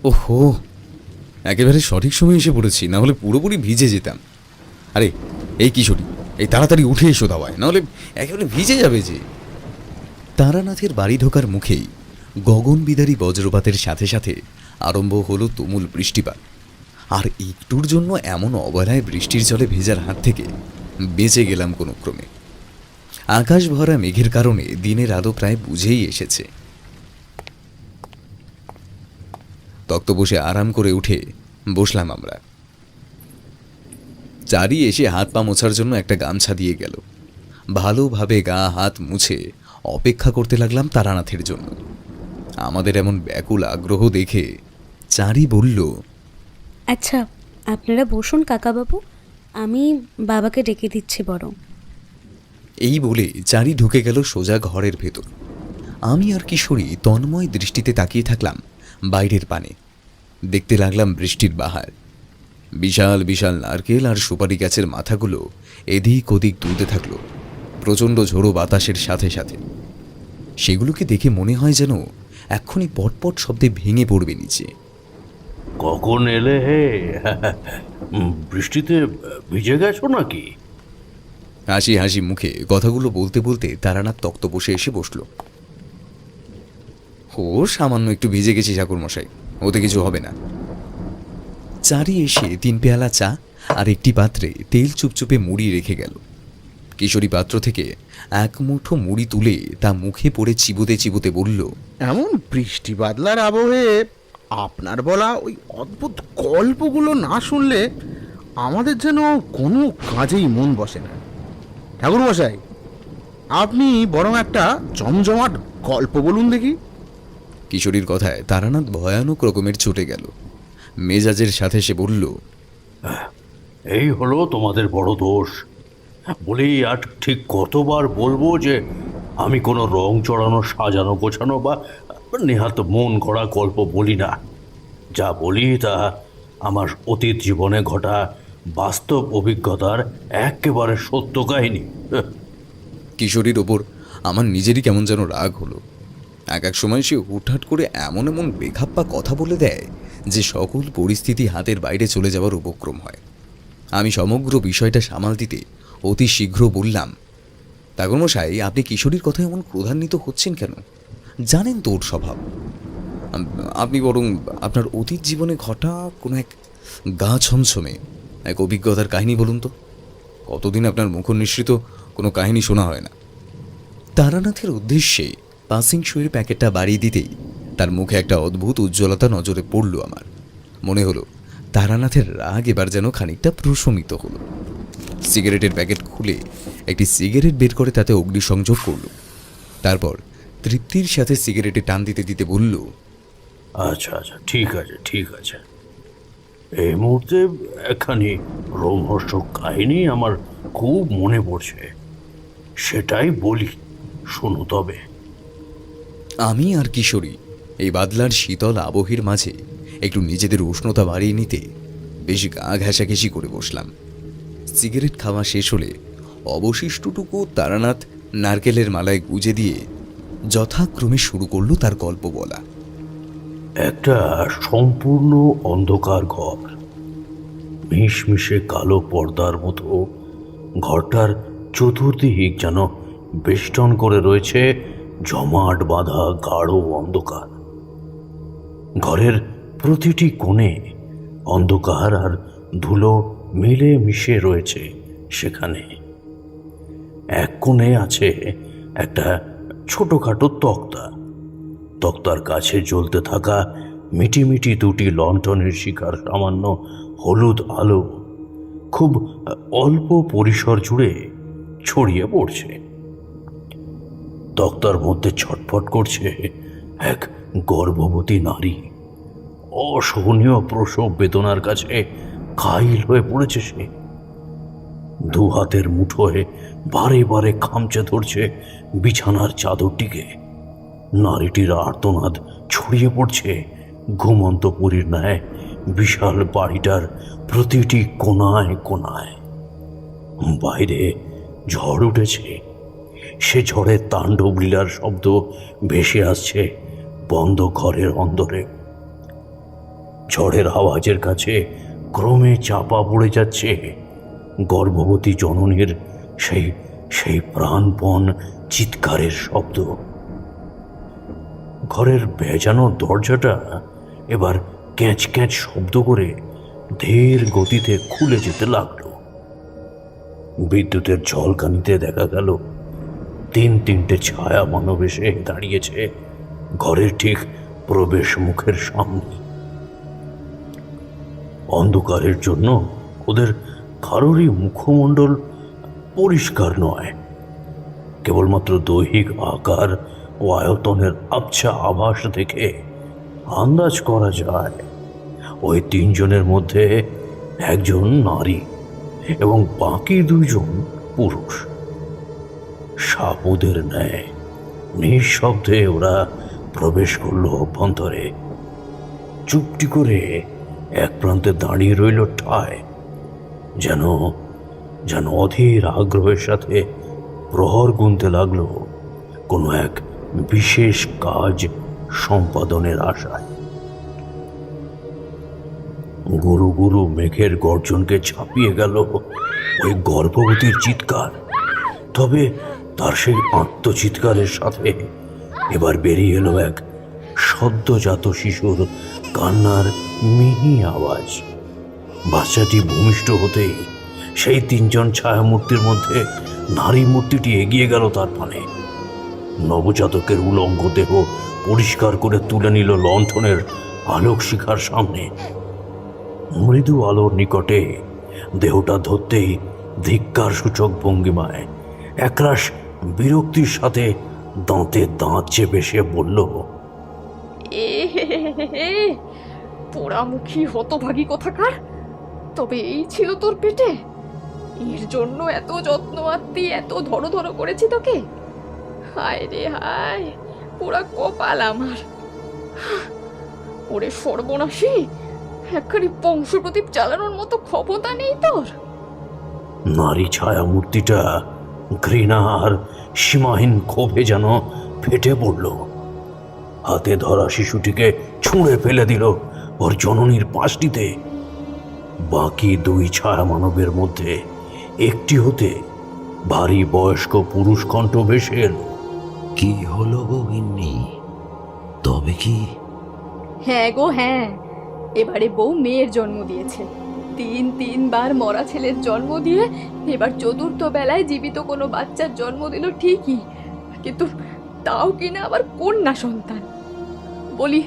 ওহো, একেবারে সঠিক সময় এসে পড়েছি, না হলে পুরোপুরি ভিজে যেতাম। আরে এই কিশোরী, এই তাড়াতাড়ি উঠে এসো দাওয়ায়, নাহলে একেবারে ভিজে যাবে যে। তারানাথের বাড়ি ঢোকার মুখেই গগনবিদারী বজ্রপাতের সাথে সাথে আরম্ভ হলো তুমুল বৃষ্টিপাত। আর একটুর জন্য এমন অবহেলায় বৃষ্টির জলে ভেজার হাত থেকে বেঁচে গেলাম কোনো ক্রমে। আকাশ ভরা মেঘের কারণে দিনের আলো প্রায় বুঝেই এসেছে। তক্ত বসে আরাম করে উঠে বসলাম আমরা। চারি এসে হাত পা মোছার জন্য একটা গামছা দিয়ে গেল। ভালোভাবে গা হাত মুছে অপেক্ষা করতে লাগলাম তারানাথের জন্য। আমাদের এমন ব্যাকুল আগ্রহ দেখে চারি বলল, আচ্ছা, আপনারা বসুন কাকাবাবু, আমি বাবাকে ডেকে দিচ্ছি বরং। এই বলে চারি ঢুকে গেল সোজা ঘরের ভেতর। আমি আর কিশোরী তন্ময় দৃষ্টিতে তাকিয়ে থাকলাম বাইরের পানে। দেখতে লাগলাম বৃষ্টির বাহার। বিশাল বিশাল নারকেল আর সুপারি গাছের মাথাগুলো এদিক ওদিক দুলতে থাকলো প্রচণ্ড ঝোড়ো বাতাসের সাথে সাথে। সেগুলোকে দেখে মনে হয় যেন এক্ষুনি পটপট শব্দে ভেঙে পড়বে নিচে। কখন এলে হে? বৃষ্টিতে ভিজে গেছো নাকি? হাসি হাসি মুখে কথাগুলো বলতে বলতে তারানাথ তক্ত বসে এসে বসল। ও সামান্য একটু ভিজে গেছি ঠাকুরমশাই, ওতে কিছু হবে না। চারি এসে 3 পেয়ালা চা আর একটি পাত্রে তেল চুপচুপে মুড়ি রেখে গেল। কিশোরী পাত্র থেকে এক মুঠো মুড়ি তুলে তা মুখে পড়ে চিবোতে চিবোতে বলল, এমন বৃষ্টি বাদলার আবহে আপনার বলা ওই অদ্ভুত গল্পগুলো না শুনলে আমাদের যেন কোনো কাজেই মন বসে না। ঠাকুরমশাই, আপনি বরং একটা জমজমাট গল্প বলুন দেখি। কিশোরীর কথায় তারানাথ ভয়ানক রকমের চটে গেল। মেজাজের সাথে সে বলল, এই হলো তোমাদের বড় দোষ। বলি আর ঠিক কতবার বলবো যে আমি কোনো রং চড়ানো সাজানো গোছানো বা নেহাত মন গড়া গল্প বলি না। যা বলি তা আমার অতীত জীবনে ঘটা বাস্তব অভিজ্ঞতার একেবারে সত্য কাহিনী। কিশোরীর ওপর আমার নিজেরই কেমন যেন রাগ হলো। এক এক সময় সে হুটহাট করে এমন এমন বেখাপ্পা কথা বলে দেয় যে সকল পরিস্থিতি হাতের বাইরে চলে যাওয়ার উপক্রম হয়। আমি সমগ্র বিষয়টা সামাল দিতে অতি শীঘ্র বললাম, ঠাকুরমশাই, আপনি কিশোরীর কথা এমন ক্রোধান্বিত হচ্ছেন কেন? জানেন তো ওর স্বভাব। আপনি বরং আপনার অতীত জীবনে ঘটা কোনো এক গা ছমছমে এক অভিজ্ঞতার কাহিনী বলুন তো। কতদিন আপনার মুখ নিঃসৃত কোনো কাহিনী শোনা হয় না। তারানাথের উদ্দেশ্যে পাসিং শোয়ের প্যাকেটটা বাড়িয়ে দিতেই তার মুখে একটা অদ্ভুত উজ্জ্বলতা নজরে পড়ল আমার। মনে হলো তারানাথের রাগ এবার যেন খানিকটা প্রশমিত হলো। সিগারেটের প্যাকেট খুলে একটি সিগারেট বের করে তাতে অগ্নিসংযোগ করল। তারপর তৃপ্তির সাথে সিগারেটে টান দিতে দিতে বলল, আচ্ছা আচ্ছা, ঠিক আছে ঠিক আছে। এই মুহূর্তে একখানি রোমহর্ষক কাহিনী আমার খুব মনে পড়ছে, সেটাই বলি, শোনো তবে। আমি আর কিশোরী এই বাদলার শীতল আবহের মাঝে একটু নিজেদের উষ্ণতা বাড়িয়ে নিতে বেশ গা ঘেঁষাঘেঁষি করে বসলাম। সিগারেট খাওয়া শেষ হলে অবশিষ্টটুকু তারানাথ নারকেলের মালায় গুজে দিয়ে যথাক্রমে শুরু করলো তার গল্প বলা। একটা সম্পূর্ণ অন্ধকার ঘর, মিশমিশে কালো পর্দার মতো ঘরটার চতুর্দিক যেন বেষ্টন করে রয়েছে জমাট বাঁধা গাঢ় অন্ধকার। ঘরের প্রতিটি কোণে অন্ধকার আর ধুলো মিলে মিশে রয়েছে সেখানে। এক কোণে আছে একটা ছোটখাটো তক্তা। তক্তার কাছে জ্বলতে থাকা মিটিমিটি দুটি লণ্ঠনের শিখার সামান্য হলুদ আলো খুব অল্প পরিসর জুড়ে ছড়িয়ে পড়ছে। তক্তার মধ্যে ছটফট করছে এক গর্ভবতী নারী। অসহনীয় প্রসব বেদনার কাছে কাইল হয়ে পড়েছে সে। দু হাতের মুঠোয় বারে বারে খামচে ধরছে বিছানার চাদরটিকে। নারীটির আর্তনাদ ছড়িয়ে পড়ছে ঘুমন্ত পুরীর ন্যায় বিশাল বাড়িটার প্রতিটি কোণায় কোণায়। বাইরে ঝড় উঠেছে, সে ঝড়ের তাণ্ডব লীলার শব্দ ভেসে আসছে বন্ধ ঘরের অন্দরে। ঝড়ের আওয়াজের কাছে ক্রমে চাপা পড়ে যাচ্ছে গর্ভবতী জননীর সেই সেই প্রাণপণ চিৎকারের শব্দ। ঘরের ভেজানো দরজাটা এবার ক্যাঁচ ক্যাঁচ শব্দ করে ধীর গতিতে খুলে যেতে লাগলো। বিদ্যুতের ঝলকানিতে দেখা গেল তিনটে ছায়া মানব এসে দাঁড়িয়েছে ঘরের ঠিক প্রবেশ মুখের সামনে। অন্ধকারের জন্য ওদের কারোরই মুখমণ্ডল পরিষ্কার নয়, কেবলমাত্র দৈহিক আকার ও আয়তনের আবছা আভাস দেখে আন্দাজ করা যায় ওই তিনজনের মধ্যে একজন নারী এবং বাকি দুইজন পুরুষ। সাপুদের ন্যায় নিঃশব্দে ওরা প্রবেশ করলো অভ্যন্তরে। চুপটি করে এক প্রান্তে দাঁড়িয়ে রইল ঠায়, যেন যেন অধীর আগ্রহের সাথে প্রহর গুনতে লাগলো কোনো এক বিশেষ কাজ সম্পাদনের আশায়। গুরু গুরু মেঘের গর্জনকে ছাপিয়ে গেল ওই গর্ভবতীর চিৎকার। তবে তার সেই আত্মচিৎকারের সাথে এবার বেরিয়ে এলো এক সদ্যজাত শিশুর কান্নার মিহি আওয়াজ। বাচ্চাটি ভূমিষ্ঠ হতেই সেই তিনজন ছায়ামূর্তির মধ্যে নারী মূর্তিটি এগিয়ে গেল তার পানে। নবজাতকের উলঙ্গ দেহ পরিষ্কার করে তুলে নিল লণ্ঠনের আলোক শিখার সামনে। মৃদু আলোর নিকটে দেহটা ধরতেই ধিক্কার সূচক ভঙ্গিমায় একরাশ বিরক্তির সাথে দাঁতে দাঁত চেপে সে বলল, পোড়ামুখী হতভাগী কোথাকার! তবে এই ছিল তোর পেটে? এর জন্য এত যত্ন আত্মি এত ধরো ধরো করেছি তোকে? হায় রে হায়, পোড়া কপাল আমার! ওরে সর্বনাশী, একখানি বংশ প্রদীপ চালানোর মতো ক্ষমতা নেই তোর? নারী ছায়া মূর্তিটা ঘৃণা আর সীমাহীন ক্ষোভে যেন ফেটে পড়ল। হাতে ধরা শিশুটিকে ছুঁড়ে ফেলে দিল ওর জননীর পাশটিতে। বাকি দুই ছায়া মানবের মধ্যে একটি হতে ভারী বয়স্ক পুরুষ কণ্ঠ ভেসে এলো। কি হলো গো গিন্নি? তবে কি? হ্যাঁ গো হ্যাঁ, এবারে বউ মেয়ের জন্ম দিয়েছে। তিনবার মরা ছেলের জন্ম দিয়ে এবার চতুর্থ বেলায় জীবিত কোনো বাচ্চার জন্ম দিল ঠিকই, কিন্তু তাও কিনা আবার কন্যা সন্তান। বলি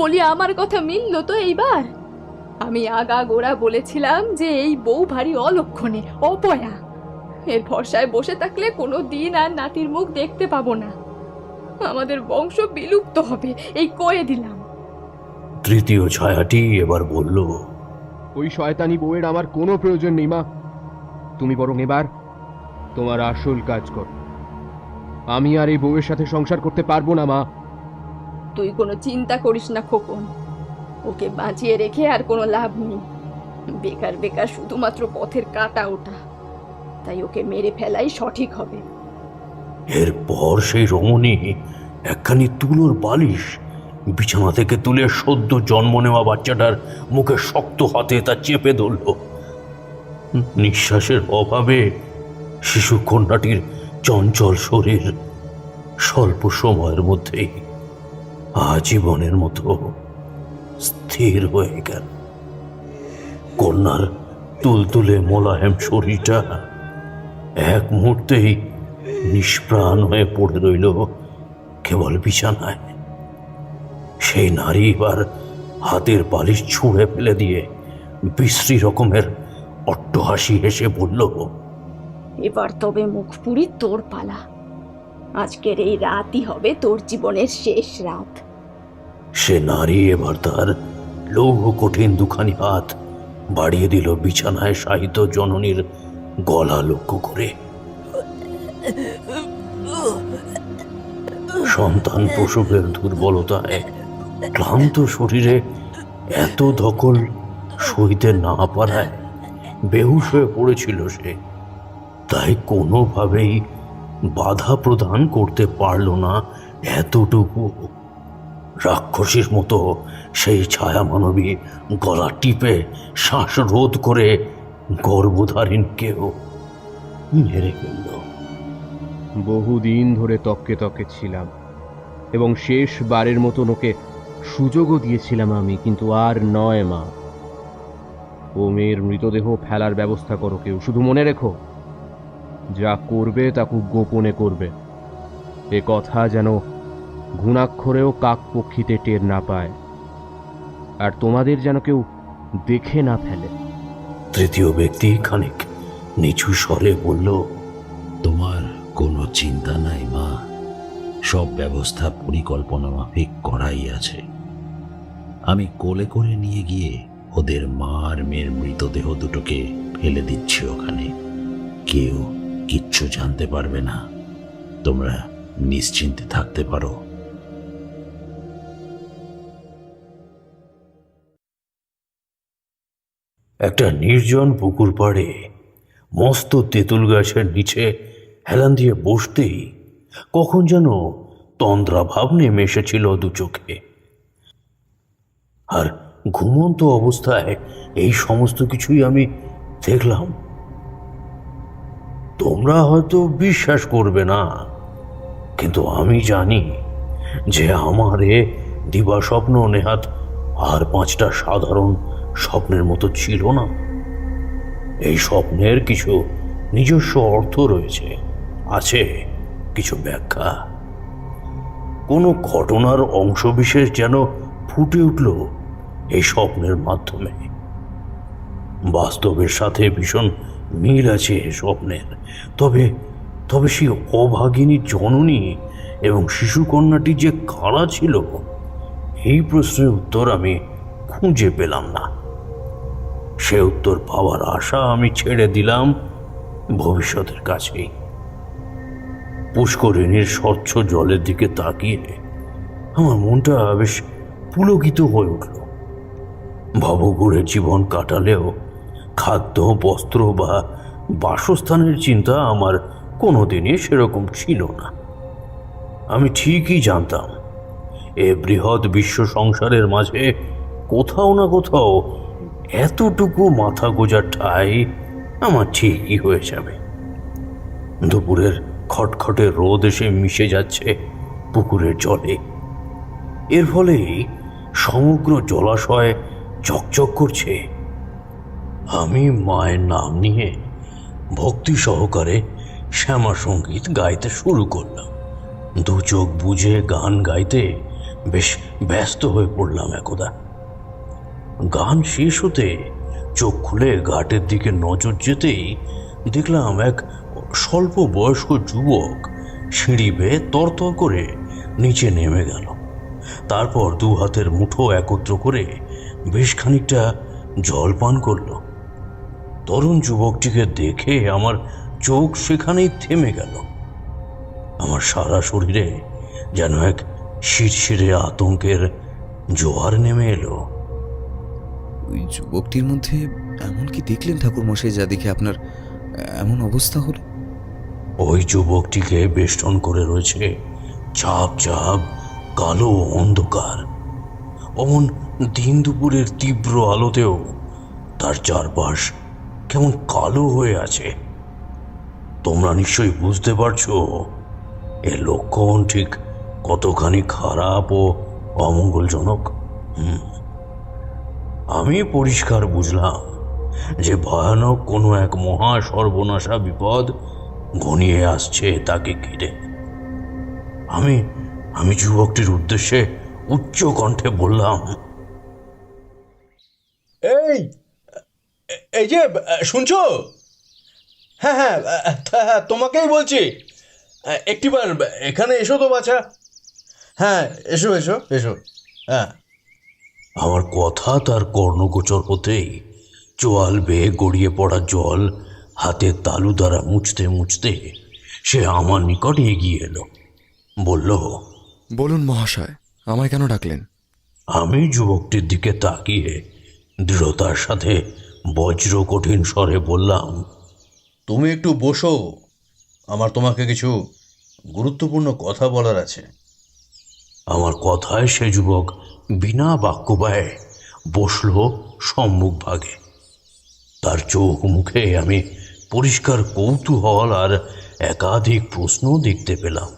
বলি আমার কথা মিলল তো এইবার? আমি আগা গোড়া বলেছিলাম যে এই বউ ভারী অলক্ষণে, অপয়া। এর ভরসায় বসে থাকলে কোনো দিন আর নাতির মুখ দেখতে পাবো না। আমাদের বংশ বিলুপ্ত হবে, এই কয়ে দিলাম। তৃতীয় ছায়াটি এবার বলল, ওই শয়তানি বউয়ের আমার কোনো প্রয়োজন নেই মা। তুমি বরং এবার তোমার আসল কাজ করো। আমি আর এই বউয়ের সাথে সংসার করতে পারবো না মা। তুই কোনো চিন্তা করিস না খোকন, ওকে বাঁচিয়ে রেখে আর কোনো লাভ নেই। বেকার বেকার শুধুমাত্র পথের কাটা ওটা, তাই ওকে মেরে ফেলাই সঠিক হবে। এরপর সেই রমণী একখানি তুলোর বালিশ বিছানা থেকে তুলে সদ্য জন্ম নেওয়া বাচ্চাটার মুখে শক্ত হাতে তা চেপে ধরল। নিঃশ্বাসের অভাবে শিশু কন্যাটির চঞ্চল শরীর স্বল্প সময়ের মধ্যেই আজীবনের মতো স্থির হয়ে গেল। কন্যার তুলতুলে মোলায়েম শরীরটা এক মুহূর্তেই নিষ্প্রাণ হয়ে পড়ে রইল কেবল বিছানায়। সেই নারী এবার হাতের বালিশ ছুঁড়ে ফেলে দিয়ে বিশ্রী রকমের অট্টহাসি হেসে বলল, এবার তবে মুখ পুরি তোর পালা। আজকের এই রাতই হবে তোর জীবনের শেষ রাত। সে নারী এবার তার লৌহ কঠিন দুখানি হাত বাড়িয়ে দিল বিছানায় শায়িত জননীর গলা লক্ষ্য করে। সন্তান প্রসবের দুর্বলতায় ক্লান্ত শরীরে এত ধকল সইতে না পারায় বেহুশ হয়ে পড়েছিল সে। তাই কোনোভাবেই বাধা প্রদান করতে পারল না এতটুকু। রাক্ষসীর মতো সেই ছায়া মানবী গলা টিপে শ্বাসরোধ করে গর্ভধারিণকেও মেরে ফেলল। বহুদিন ধরে তককে তককে ছিলাম এবং শেষবারের মতন ওকে সুযোগও দিয়েছিলাম আমি, কিন্তু আর নয় মা। ও মেয়ের মৃতদেহ ফেলার ব্যবস্থা করো কেউ, শুধু মনে রেখো যা করবে তা খুব গোপনে করবে। এ কথা যেন ঘুণাক্ষরেও কাকপক্ষীতে টের না পায়, আর তোমাদের যেন কেউ দেখে না ফেলে। তৃতীয় ব্যক্তি খানিক নিচু স্বরে বলল, তোমার কোনো চিন্তা নাই মা, সব ব্যবস্থা পরিকল্পনা মাফিক করাই আছে। আমি কোলে করে নিয়ে গিয়ে ওদের মা আর মেয়ের মৃতদেহ দুটোকে ফেলে দিচ্ছি ওখানে। কেউ কিচ্ছু জানতে পারবে না, তোমরা নিশ্চিন্তে থাকতে পারো। একটা নির্জন পুকুর পাড়ে মস্ত তেঁতুল গাছের নিচে হেলান দিয়ে বসতেই কখন যেন তন্দ্রাভাব নেমে এসেছিল দু চোখে। আর ঘুমন্ত অবস্থায় এই সমস্ত কিছুই আমি দেখলাম। তোমরা হয়তো বিশ্বাস করবে না, কিন্তু আমি জানি যে আমার এ দিবাস্বপ্ন নেহাত আর 5টা সাধারণ স্বপ্নের মতো ছিল না। এই স্বপ্নের কিছু নিজস্ব অর্থ রয়েছে, আছে কিছু ব্যাখ্যা। কোনো ঘটনার অংশবিশেষ যেন ফুটে উঠল এই স্বপ্নের মাধ্যমে। বাস্তবের সাথে ভীষণ মিল আছে স্বপ্নের, তবে তবে সেই অভাগিনী জননী এবং শিশুকন্যাটি যে কারা ছিল, এই প্রশ্নের উত্তর আমি খুঁজে পেলাম না। সে উত্তর পাওয়ার আশা আমি ছেড়ে দিলাম ভবিষ্যতের কাছেই। পুষ্করিণীর স্বচ্ছ জলের দিকে তাকিয়ে আমার মনটা বেশ পুলকিত হয়ে উঠল। ভবঘুরে জীবন কাটালেও খাদ্য, বস্ত্র বা বাসস্থানের চিন্তা আমার কোনোদিনই সেরকম ছিল না। আমি ঠিকই জানতাম এ বৃহৎ বিশ্ব সংসারের মাঝে কোথাও না কোথাও এতটুকু মাথা গোজার ঠাঁই আমার ঠিকই হয়ে যাবে। দুপুরের খটখটে রোদ এসে মিশে যাচ্ছে পুকুরের জলে। এর ফলেই সমগ্র জলাশয় চকচক করছে। আমি মায়ের নাম নিয়ে ভক্তি সহকারে শ্যামা সঙ্গীত গাইতে শুরু করলাম। দু চোখ বুঝে গান গাইতে বেশ ব্যস্ত হয়ে পড়লাম একদা। গান শেষ হতে চোখ খুলে ঘাটের দিকে নজর যেতেই দেখলাম এক স্বল্প বয়স্ক যুবক সিঁড়ি বেয়ে তরতর করে নিচে নেমে গেল। তারপর দু হাতের মুঠো একত্র করে বেশ খানিকটা জল পান করল। তরুণ যুবকটিকে দেখে আমার চোখ সেখানেই থেমে গেল। আমার সারা শরীরে যেন এক শিরশিরে আতঙ্কের জোয়ার নেমে এলো। ওই যুবকটির মধ্যে এমন কি দেখলেন ঠাকুরমশাই যা দেখে আপনার এমন অবস্থা হলো? ওই যুবকটিকে বেষ্টন করে রয়েছে চাপ চাপ কালো অন্ধকার। অমন দিন দুপুরের তীব্র আলোতেও তার চারপাশ কেমন কালো হয়ে আছে। তোমরা নিশ্চয়ই বুঝতে পারছো এর লক্ষণ ঠিক কতখানি খারাপ ও অমঙ্গলজনক। আমি পরিষ্কার বুঝলাম যে ভয়ানক কোনো এক মহা সর্বনাশা বিপদ ঘনিয়ে আসছে তাকে ঘিরে। আমি যুবকটির উদ্দেশ্যে উচ্চ কণ্ঠে বললাম, এই এই যে শুনছো? হ্যাঁ হ্যাঁ হ্যাঁ, তোমাকেই বলছি। একটিবার এখানে এসো তো বাছা। হ্যাঁ এসো এসো এসো। হ্যাঁ। আমার কথা তার কর্ণগোচর হতেই চোয়াল বেয়ে গড়িয়ে পড়া জল হাতের তালু দ্বারা মুছতে মুছতে সে আমার নিকট এগিয়ে এলো। বলল, বলুন মহাশয়, আমায় কেন ডাকলেন? আমি যুবকটির দিকে তাকিয়ে দৃঢ়তার সাথে বজ্র কঠিন স্বরে বললাম, তুমি একটু বসো, আমার তোমাকে কিছু গুরুত্বপূর্ণ কথা বলার আছে। আমার কথায় সে যুবক বিনা বাক্য ব্যয়ে বসল সম্মুখ ভাগে। তার চোখ মুখে আমি পরিষ্কার কৌতূহল আর একাধিক প্রশ্ন দেখতে পেলাম।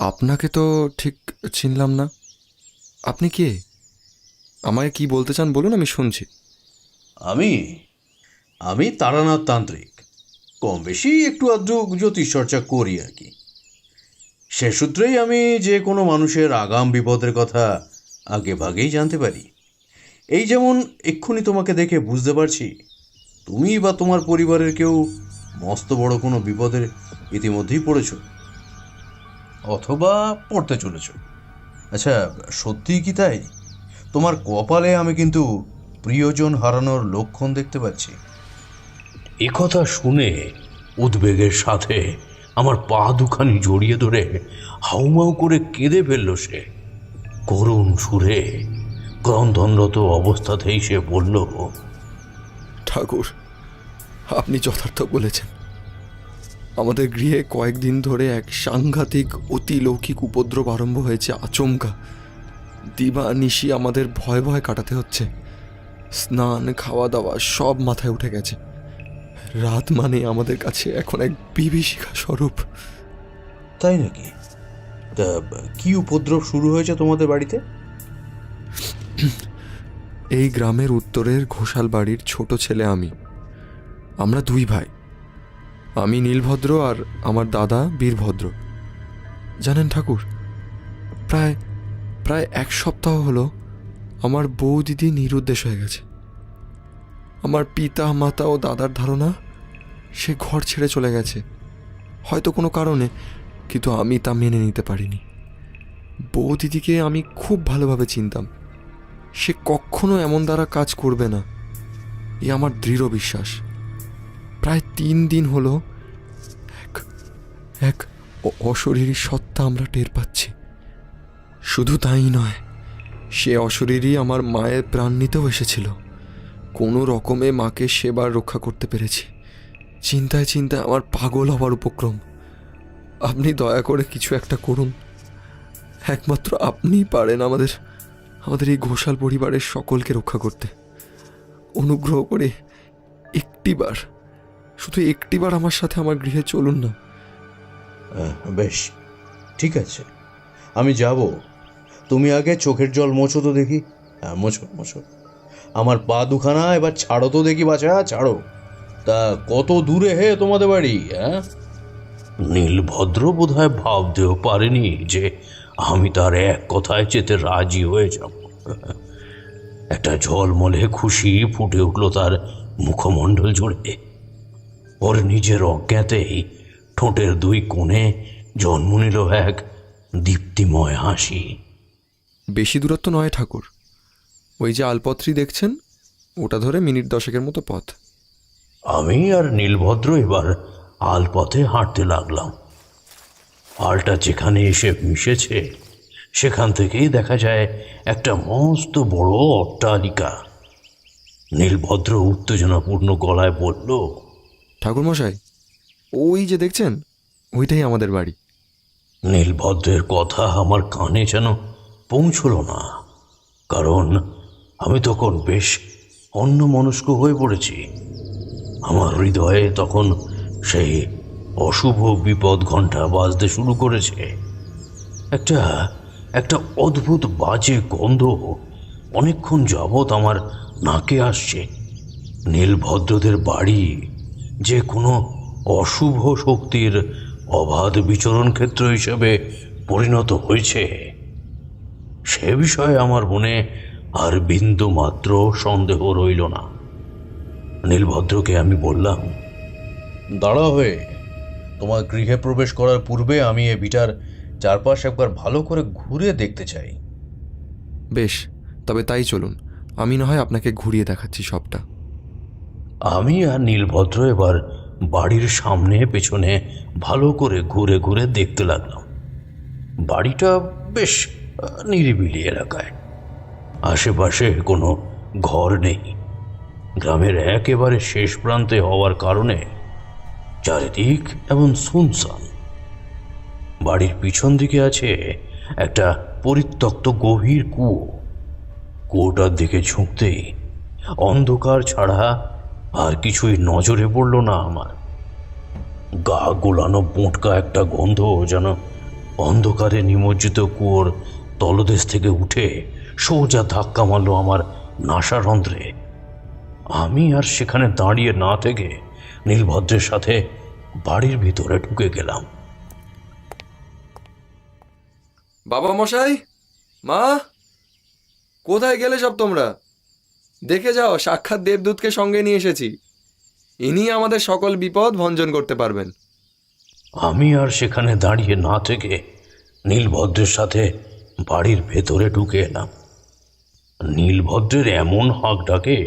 আপনাকে তো ঠিক চিনলাম না। আপনি কে? আমায় কি বলতে চান বলুন, আমি শুনছি। আমি তারানাথ তান্ত্রিক। কম বেশি একটু আধটু জ্যোতিষ চর্চা করি আর কি। সে সূত্রেই আমি যে কোনো মানুষের আগাম বিপদের কথা আগে ভাগেই জানতে পারি। এই যেমন এক্ষুনি তোমাকে দেখে বুঝতে পারছি তুমি বা তোমার পরিবারের কেউ মস্ত বড় কোনো বিপদের ইতিমধ্যেই পড়েছ অথবা পড়তে চলেছ। আচ্ছা, সত্যিই কি তাই? তোমার কপালে আমি কিন্তু প্রিয়জন হারানোর লক্ষণ দেখতে পাচ্ছি। একথা শুনে উদ্বেগের সাথে আমার পা দুখানি জড়িয়ে ধরে হাউমাউ করে কেঁদে ফেলল সে। করুণ সুরে ক্রন্দনরত অবস্থাতেই সে বলল, ঠাকুর, আপনি যথার্থ বলেছেন। আমাদের গৃহে কয়েকদিন ধরে এক সাংঘাতিক অতিলৌকিক উপদ্রব আরম্ভ হয়েছে। আচমকা দিবানিশি আমাদের ভয় ভয় কাটাতে হচ্ছে। স্নান, খাওয়া দাওয়া সব মাথায় উঠে গেছে। রাত মানে আমাদের কাছে এখন এক বিভীষিকা স্বরূপ। তাই নাকি? তা কি উপদ্রব শুরু হয়েছে তোমাদের বাড়িতে? এই গ্রামের উত্তরের ঘোষাল বাড়ির ছোট ছেলে আমি। আমরা দুই ভাই। আমি নীলভদ্র আর আমার দাদা বীরভদ্র। জানেন ঠাকুর, প্রায় প্রায় এক সপ্তাহ হলো আমার বউ দিদি নিরুদ্দেশ হয়ে গেছে। আমার পিতা মাতা ও দাদার ধারণা সে ঘর ছেড়ে চলে গেছে, হয়তো কোনো কারণে, কিন্তু আমি তা মেনে নিতে পারিনি। বউ দিদিকে আমি খুব ভালোভাবে চিনতাম। সে কখনো এমন দ্বারা কাজ করবে না, এ আমার দৃঢ় বিশ্বাস। প্রায় 3 দিন হলো এক অশরীরী সত্তা আমরা টের পাচ্ছি। শুধু তাই নয়, সে অশরীরী আমার মায়ের প্রাণ নিতেও এসেছিল। কোনো রকমে মাকে সেবার রক্ষা করতে পেরেছি। চিন্তায় চিন্তায় আমার পাগল হওয়ার উপক্রম। আপনি দয়া করে কিছু একটা করুন। একমাত্র আপনিই পারেন আমাদের এই ঘোষাল পরিবারের সকলকে রক্ষা করতে। অনুগ্রহ করে শুধু একটিবার আমার সাথে আমার গৃহে চলুন না। বেশ, ঠিক আছে, আমি যাব। তুমি আগে চোখের জল মোছো তো দেখি। হ্যাঁ, মোছো। আমার পা দুখানা এবার ছাড়ো তো দেখি বাছা, ছাড়ো। তা কত দূরে হে তোমাদের বাড়ি? হ্যাঁ, নীলভদ্র বোধহয় ভাবতেও পারেনি যে আমি তার এক কথায় যেতে রাজি হয়ে যাব। একটা ঝলমলে খুশি ফুটে উঠল তার মুখমণ্ডল জুড়ে। ওর নিজের অজ্ঞাতেই ঠোঁটের 2 কোণে জন্ম নিল এক দীপ্তিময় হাসি। বেশি দূরত্ব নয় ঠাকুর, ওই যে আলপত্রী দেখছেন, ওটা ধরে মিনিট 10 মতো পথ। আমি আর নীলভদ্র এবার আলপথে হাঁটতে লাগলাম। আলটা যেখানে এসে মিশেছে সেখান থেকেই দেখা যায় একটা মস্ত বড় অট্টালিকা। নীলভদ্র উত্তেজনাপূর্ণ গলায় বলল, ঠাকুরমশাই, ওই যে দেখছেন, ওইটাই আমাদের বাড়ি। নীলভদ্রের কথা আমার কানে যেন পৌঁছল না, কারণ আমি তখন বেশ অন্যমনস্ক হয়ে পড়েছি। আমার হৃদয়ে তখন সেই অশুভ বিপদ ঘণ্টা বাজতে শুরু করেছে। একটা অদ্ভুত বাজে গন্ধ অনেকক্ষণ যাবৎ আমার নাকে আসছে। নীলভদ্রদের বাড়ি যে কোনো অশুভ শক্তির অবাধ বিচরণ ক্ষেত্র হিসেবে পরিণত হয়েছে, সে বিষয়ে আমার মনে আর বিন্দু মাত্র সন্দেহ রইল না। নীলভদ্রকে আমি বললাম, দাঁড়া হয়ে তোমার গৃহে প্রবেশ করার পূর্বে আমি এ ভিটার চারপাশ একবার ভালো করে ঘুরে দেখতে চাই। বেশ, তবে তাই চলুন, আমি না হয় আপনাকে ঘুরিয়ে দেখাচ্ছি সবটা। আমি আর নীলভদ্র এবার বাড়ির সামনে পেছনে ভালো করে ঘুরে ঘুরে দেখতে লাগলাম। বাড়িটা বেশ নিরিবিলি এলাকায়, আশেপাশে কোনো ঘর নেই। গ্রামের একেবারে শেষ প্রান্তে হওয়ার কারণে চারিদিক এমন শুনশান। বাড়ির পিছন দিকে আছে একটা পরিত্যক্ত গভীর কুয়ো। কুয়োটার দিকে ঝুঁকতেই অন্ধকার ছাড়া আর কিছুই নজরে পড়ল না আমার। গা গোলানো বোঁটকা একটা গন্ধ যেন অন্ধকারে নিমজ্জিত কুয়োর তলদেশ থেকে উঠে সোজা ধাক্কা মারল আমার নাসারন্ধ্রে। আমি আর সেখানে দাঁড়িয়ে না থেকে নীলভদ্রের সাথে বাড়ির ভিতরে ঢুকে গেলাম। বাবা মশাই, মা, কোথায় গেলে সব তোমরা? দেখে যাও, সাক্ষাৎ দেবদূতকে সঙ্গে নিয়ে এসেছি। ইনি আমাদের সকল বিপদ ভঞ্জন করতে পারবেন। আমি আর সেখানে দাঁড়িয়ে না থেকে নীলভদ্রের সাথে বাড়ির ভেতরে ঢুকে এলাম। নীলভদ্রের এমন হাঁক ডাকে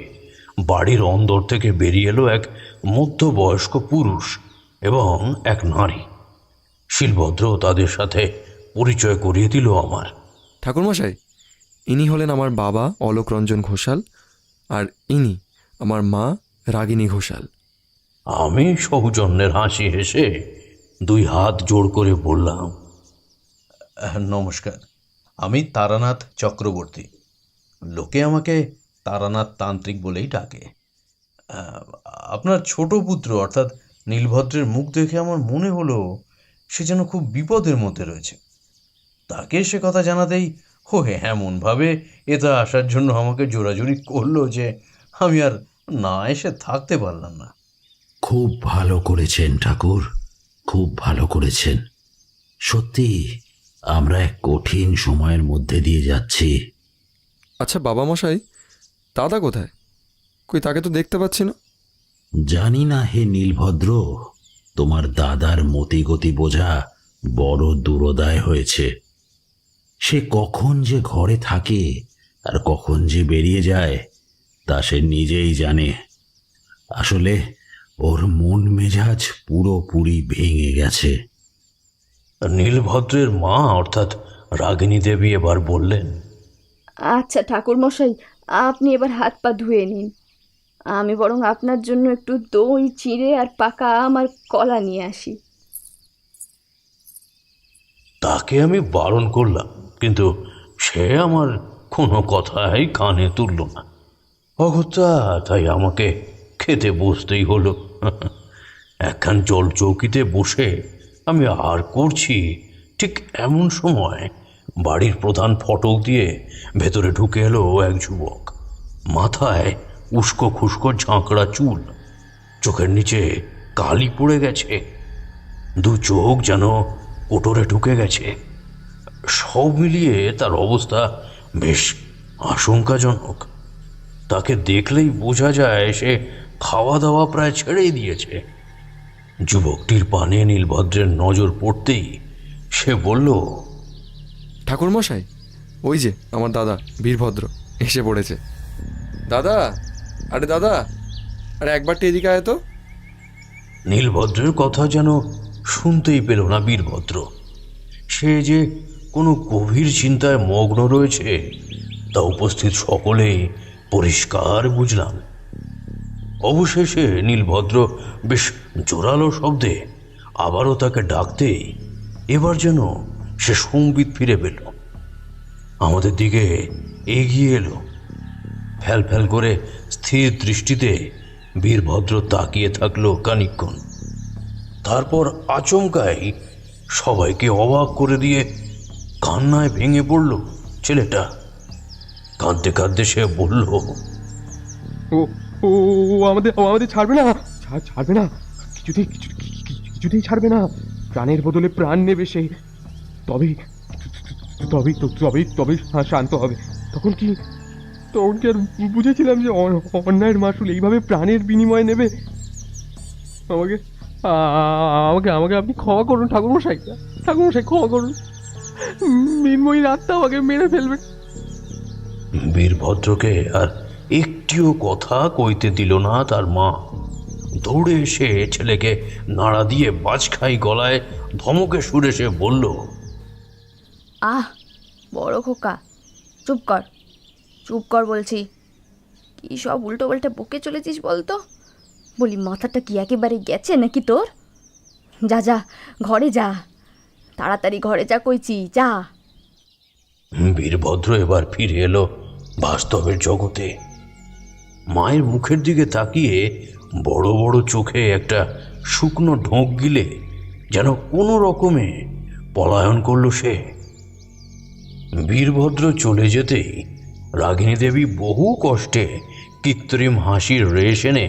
বাড়ির অন্দর থেকে বেরিয়ে এলো এক মধ্যবয়স্ক পুরুষ এবং এক নারী। শিলভদ্র তাদের সাথে পরিচয় করিয়ে দিল আমার। ঠাকুরমশাই, ইনি হলেন আমার বাবা অলোক রঞ্জন ঘোষাল, আর ইনি আমার মা রাগিনী ঘোষাল। আমি সৌজন্যের হাসি হেসে দুই হাত জোড় করে বললাম, নমস্কার, আমি তারানাথ চক্রবর্তী। লোকে আমাকে তারানাথ তান্ত্রিক বলেই ডাকে। আপনার ছোট পুত্র অর্থাৎ নীলভদ্রের মুখ দেখে আমার মনে হলো সে যেন খুব বিপদের মধ্যে রয়েছে। তাকে সে কথা জানাতেই এমনভাবে এটা আসার জন্য আমাকে জোরাজুরি করলো যে আমি আর না এসে থাকতে পারলাম না। খুব ভালো করেছেন ঠাকুর, খুব ভালো করেছেন। সত্যি আমরা এক কঠিন সময়ের মধ্যে দিয়ে যাচ্ছি। আচ্ছা বাবা মশাই, দাদা কোথায়? কই, তাকে তো দেখতে পাচ্ছি না। জানি না হে নীলভদ্র, তোমার দাদার মতিগতি বোঝা বড় দুরদায় হয়েছে। সে কখন যে ঘরে থাকে আর কখন যে বেরিয়ে যায় তা সে নিজেই জানে। আসলে ওর মন মেজাজ পুরোপুরি ভেঙে গেছে। নীলভদ্রের মা অর্থাৎ রাগিনী দেবী এবার বললেন, আচ্ছা ঠাকুরমশাই, আপনি এবার হাত পা ধুয়ে নিন। আমি বরং আপনার জন্য একটু দই, চিঁড়ে আর পাকা আম আর কলা নিয়ে আসি। তাকে আমি বারণ করলাম, কিন্তু সে আমার কোনো কথাই কানে তুলল না। অগত্যা তাই আমাকে খেতে বসতেই হলো। একখান জল চৌকিতে বসে আমি আর করছি, ঠিক এমন সময় বাড়ির প্রধান ফটক দিয়ে ভেতরে ঢুকে এলো এক যুবক। মাথায় উস্কো খুস্কো ঝাঁকড়া চুল, চোখের নিচে কালি পড়ে গেছে, দু চোখ যেন কোটরে ঢুকে গেছে। সব মিলিয়ে তার অবস্থা বেশ আশঙ্কাজনক। তাকে দেখলেই বোঝা যায় সে খাওয়া দাওয়া প্রায় ছেড়েই দিয়েছে। যুবকটির পানে নীলভদ্রের নজর পড়তেই সে বলল, ঠাকুরমশাই, ওই যে আমার দাদা বীরভদ্র এসে পড়েছে। দাদা, আরে দাদা, আরে একবারটি এদিকে আয় তো। নীলভদ্রের কথা যেন শুনতেই পেল না বীরভদ্র। সে যে কোনো গভীর চিন্তায় মগ্ন রয়েছে তা উপস্থিত সকলেই পরিষ্কার বুঝলাম। অবশেষে নীলভদ্র বেশ জোরালো শব্দে আবারও তাকে ডাকতেই এবার যেন সে সম্বিত ফিরে পেল, আমাদের দিকে এগিয়ে এলো। ফ্যাল ফ্যাল করে স্থির দৃষ্টিতে বীরভদ্র তাকিয়ে থাকলো খানিকক্ষণ। তারপর আচমকাই সবাইকে অবাক করে দিয়ে কান্নায় ভেঙে পড়ল ছেলেটা। কাঁদতে কাঁদতে সে বলল, ও ও ও আমাদের আমাদের ছাড়বে না, ছাড়বে না, কিছুতেই ছাড়বে না। প্রাণের বদলে প্রাণ নেবে সে। তবেই তবেই তবেই তবেই শান্ত হবে। তখন কি আর বুঝেছিলাম যে অন্যায়ের মাসুল এইভাবে প্রাণের বিনিময়ে নেবে। আমাকে আমাকে আমাকে আপনি ক্ষমা করুন ঠাকুরমশাই, ঠাকুরমশাই ক্ষমা করুন। মৃন্ময়ীর আত্মা আমাকে মেরে ফেলবে। বীরভদ্রকে আর একটিও কথা কইতে দিল না তার মা। দৌড়ে এসে ছেলেকে নাড়া দিয়ে বাজখাই গলায় ধমকে সুরে সে বলল, আহ বড় খোকা, চুপ কর, চুপ কর বলছি। কি সব উল্টো পাল্টা বকে চলেছিস বলতো? বলি মাথাটা কি একেবারে গেছে নাকি তোর? যা যা, ঘরে যা, তাড়াতাড়ি ঘরে যা কইছি, যা। বীরভদ্র এবার ফিরে এলো বাস্তবের জগতে। মায়ের মুখের দিকে তাকিয়ে বড় বড় চোখে একটা শুকনো ঢোক গিলে যেন কোনো রকমে পলায়ন করল সে। বীরভদ্র চলে যেতেই রাগিনী দেবী বহু কষ্টে কৃত্রিম হাসির রেশ এনে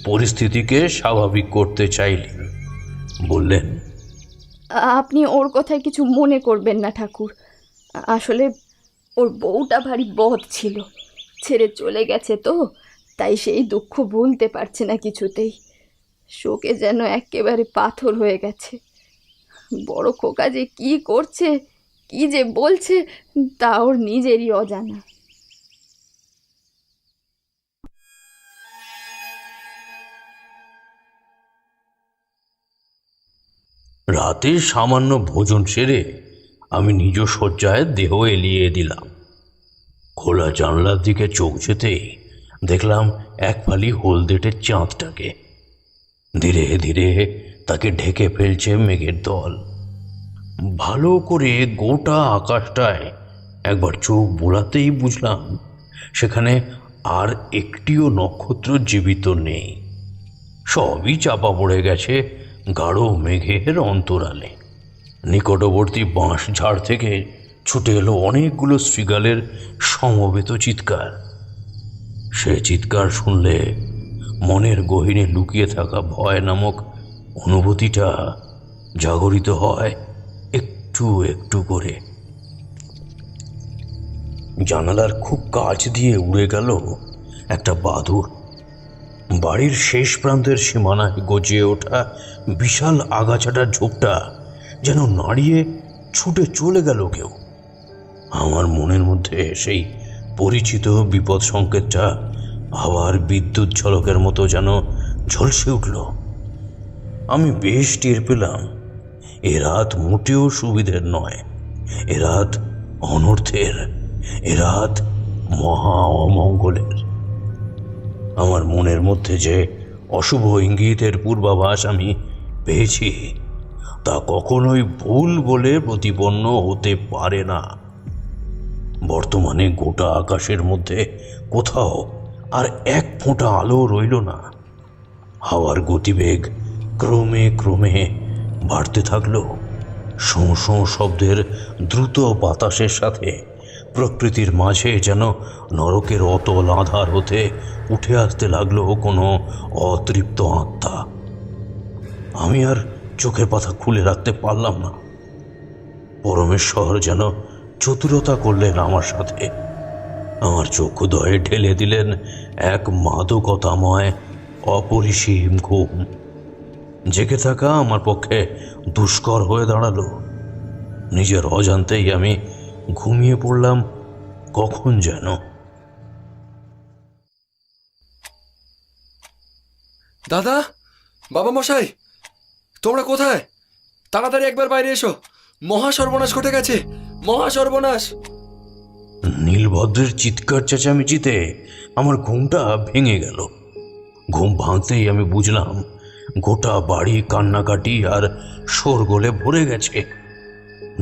পরিস্থিতিকে স্বাভাবিক করতে চাইলেন। বললেন, আপনি ওর কথায় কিছু মনে করবেন না ঠাকুর। আসলে ওর বউটা ভারী বদ ছিল, ছেড়ে চলে গেছে তো, তাই সেই দুঃখ ভুলতে পারছে না কিছুতেই। শোকে যেন একেবারে পাথর হয়ে গেছে। বড় খোকা যে কি করছে, কি যে বলছে, তা ওর নিজেরই অজানা। রাতে সামান্য ভোজন সেরে আমি নিজ শয্যায় দেহ এলিয়ে দিলাম। খোলা জানলার দিকে চোখ যেতেই দেখলাম এক ফালি হলদেটে চাঁদটাকে। ধীরে ধীরে তাকে ঢেকে ফেলছে মেঘের দল। ভালো করে গোটা আকাশটায় একবার চোখ বোলাতেই বুঝলাম সেখানে আর একটিও নক্ষত্র জীবিত নেই। সবই চাপা পড়ে গেছে গাঢ় মেঘের অন্তরালে। নিকটবর্তী বাঁশ ঝাড় থেকে ছুটে এলো অনেকগুলো শৃগালের সমবেত চিৎকার। সে চিৎকার শুনলে মনের গহীনে লুকিয়ে থাকা ভয় নামক অনুভূতিটা জাগরিত হয় একটু একটু করে। জানালার খুব কাছ দিয়ে উড়ে গেল একটা বাদুড়। বাড়ির শেষ প্রান্তের সীমানায় গজিয়ে ওঠা বিশাল আগাছাটার ঝোপটা যেন নাড়িয়ে ছুটে চলে গেল কেউ। আমার মনের মধ্যে সেই পরিচিত বিপদ সংকেতটা আবার বিদ্যুৎ ঝলকের মতো যেন ঝলসে উঠল। আমি বেশ টের পেলাম এ রাত মোটেও সুবিধের নয়, এ রাত অনর্থের, এ রাত মহা অমঙ্গলের। আমার মনের মধ্যে যে অশুভ ইঙ্গিতের পূর্বাভাস আমি পেয়েছি তা কখনোই ভুল বলে প্রতিপন্ন হতে পারে না। বর্তমানে গোটা আকাশের মধ্যে কোথাও আর এক ফোঁটা আলো রইল না। হাওয়ার গতিবেগ ক্রমে ক্রমে বাড়তে থাকলো। শোঁ শোঁ শব্দের দ্রুত বাতাসের সাথে প্রকৃতির মাঝে যেন নরকের অতল আধার হতে উঠে আসতে লাগলো কোনো অতৃপ্ত আত্মা। আমি আর চোখের পাতা খুলে রাখতে পারলাম না। পরমেশ্বর যেন চতুরতা করলেন আমার সাথে। আমার চক্ষুদয়ে ঢেলে দিলেন এক মাদকতাময় অপরিসীম ঘুম। জেগে থাকা আমার পক্ষে দুষ্কর হয়ে দাঁড়ালো। নিজের অজান্তেই আমি ঘুমিয়ে পড়লাম কখন যেন। দাদা, বাবা মশাই, তোমরা কোথায়? তাড়াতাড়ি একবার বাইরে এসো, মহা সর্বনাশ ঘটে গেছে, মহা সর্বনাশ। নীলভদ্রের চিৎকার চেঁচামেচিতে আমার ঘুমটা ভেঙে গেল। ঘুম ভাঙতেই আমি বুঝলাম গোটা বাড়ি কান্নাকাটি আর শোরগোলে ভরে গেছে।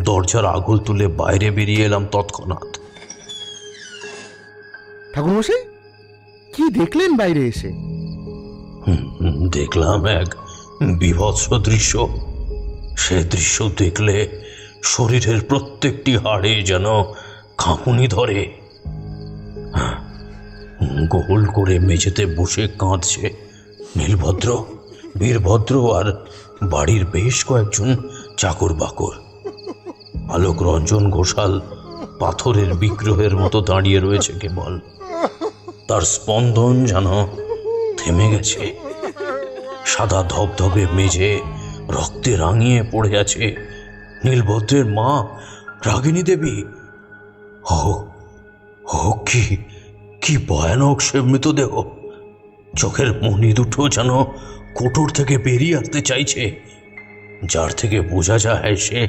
দরজার আগল তুলে বাইরে বেরিয়ে এলাম তৎক্ষণাৎ। ঠাকুরমশাই, কি দেখলেন বাইরে এসে? দেখলাম এক বীভৎস দৃশ্য। সে দৃশ্য দেখলে শরীরের প্রত্যেকটি হাড়ে যেন কাঁপুনি ধরে। গোল করে মেঝেতে বসে কাঁদছে নীলভদ্র, বীরভদ্র আর বাড়ির বেশ কয়েকজন চাকর বাকর। আলোক রঞ্জন ঘোষাল পাথরের বিগ্রহের মতো দাঁড়িয়ে রয়েছে কেবল। তার স্পন্দন যেন থেমে গেছে। সাদা ধবধবে মেঝে রক্তে রাঙিয়ে পড়ে আছে নীলভদ্রের মা রাগিনী দেবী। কি কি ভয়ানক সে মৃতদেহ! চোখের মণি দুটো যেন কোটর থেকে বেরিয়ে আসতে চাইছে, যার থেকে বোঝা যায় সে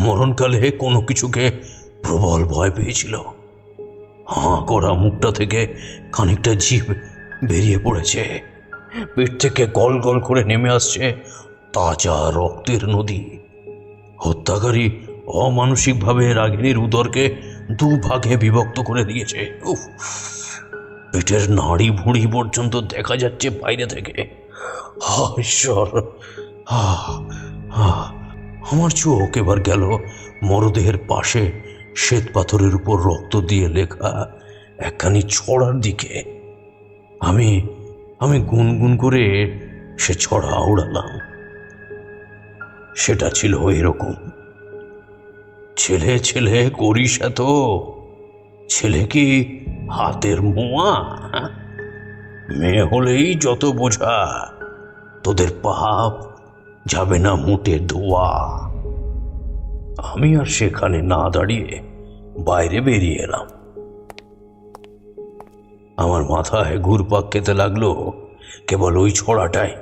মরণকালে কোনো কিছুকে প্রবল ভয় পেয়েছিল। হাঁ করা মুখটা থেকে খানিকটা জিভ বেরিয়ে পড়েছে। পেট থেকে গল গল করে নেমে আসছে তাজা রক্তের নদী। হত্যাকারী অমানসিকভাবে রাগিনীর উদরকে দুভাগে বিভক্ত করে দিয়েছে। উফ, পেটের নাড়ি ভুঁড়ি পর্যন্ত দেখা যাচ্ছে বাইরে থেকে। ঈশ্বর, আমার চোখ এবার গেল মরদেহের পাশে শ্বেত পাথরের উপর রক্ত দিয়ে লেখা একখানি ছড়ার দিকে। আমি আমি গুনগুন করে সে ছড়া উড়ালাম। সেটা ছিল এরকম: ছেলে ছেলে করিস এত, ছেলে কি হাতের মোয়া? মেয়ে হলেই যত বোঝা, তোদের পাপ যাবে না মোটে ধোয়া। আমি আর সেখানে না দাঁড়িয়ে বাইরে বেরিয়ে এলাম। আমার মাথায় ঘুরপাক খেতে লাগলো কেবল ওই ছড়াটাই: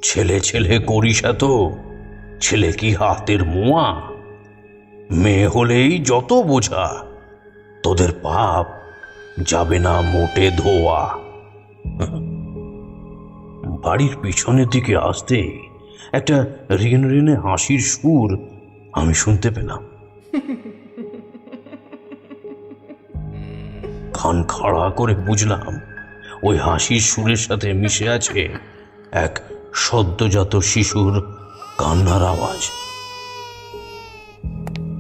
ছেলে ছেলে করিস এত, ছেলে কি হাতের মোয়া? মেয়ে হলেই যত বোঝা, তোদের পাপ যাবে না মোটে ধোয়া। বাড়ির পিছনের দিকে আসতে একটা রিন রিনে হাসির সুর আমি শুনতে পেলাম। কান খাড়া করে বুঝলাম ওই হাসির সুরের সাথে মিশে আছে এক সদ্যজাত শিশুর কান্নার আওয়াজ।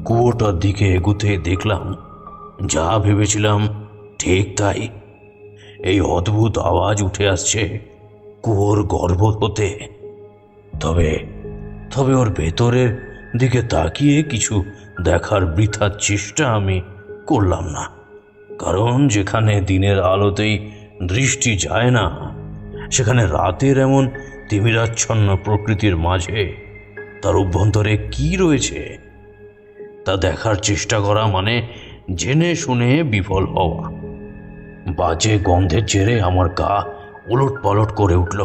কুয়োটার দিকে এগুতে দেখলাম যা ভেবেছিলাম ঠিক তাই। এই অদ্ভুত আওয়াজ উঠে আসছে কুয়োর গর্ভ হতে। তবে তবে ওর ভেতরের দিকে তাকিয়ে কিছু দেখার বৃথা চেষ্টা আমি করলাম না, কারণ যেখানে দিনের আলোতেই দৃষ্টি যায় না, সেখানে রাতের এমন তিমিরাচ্ছন্ন প্রকৃতির মাঝে তার অভ্যন্তরে কি রয়েছে তা দেখার চেষ্টা করা মানে জেনে শুনে বিফল হওয়া। বাজে গন্ধের জেরে আমার গা উলট পালট করে উঠল,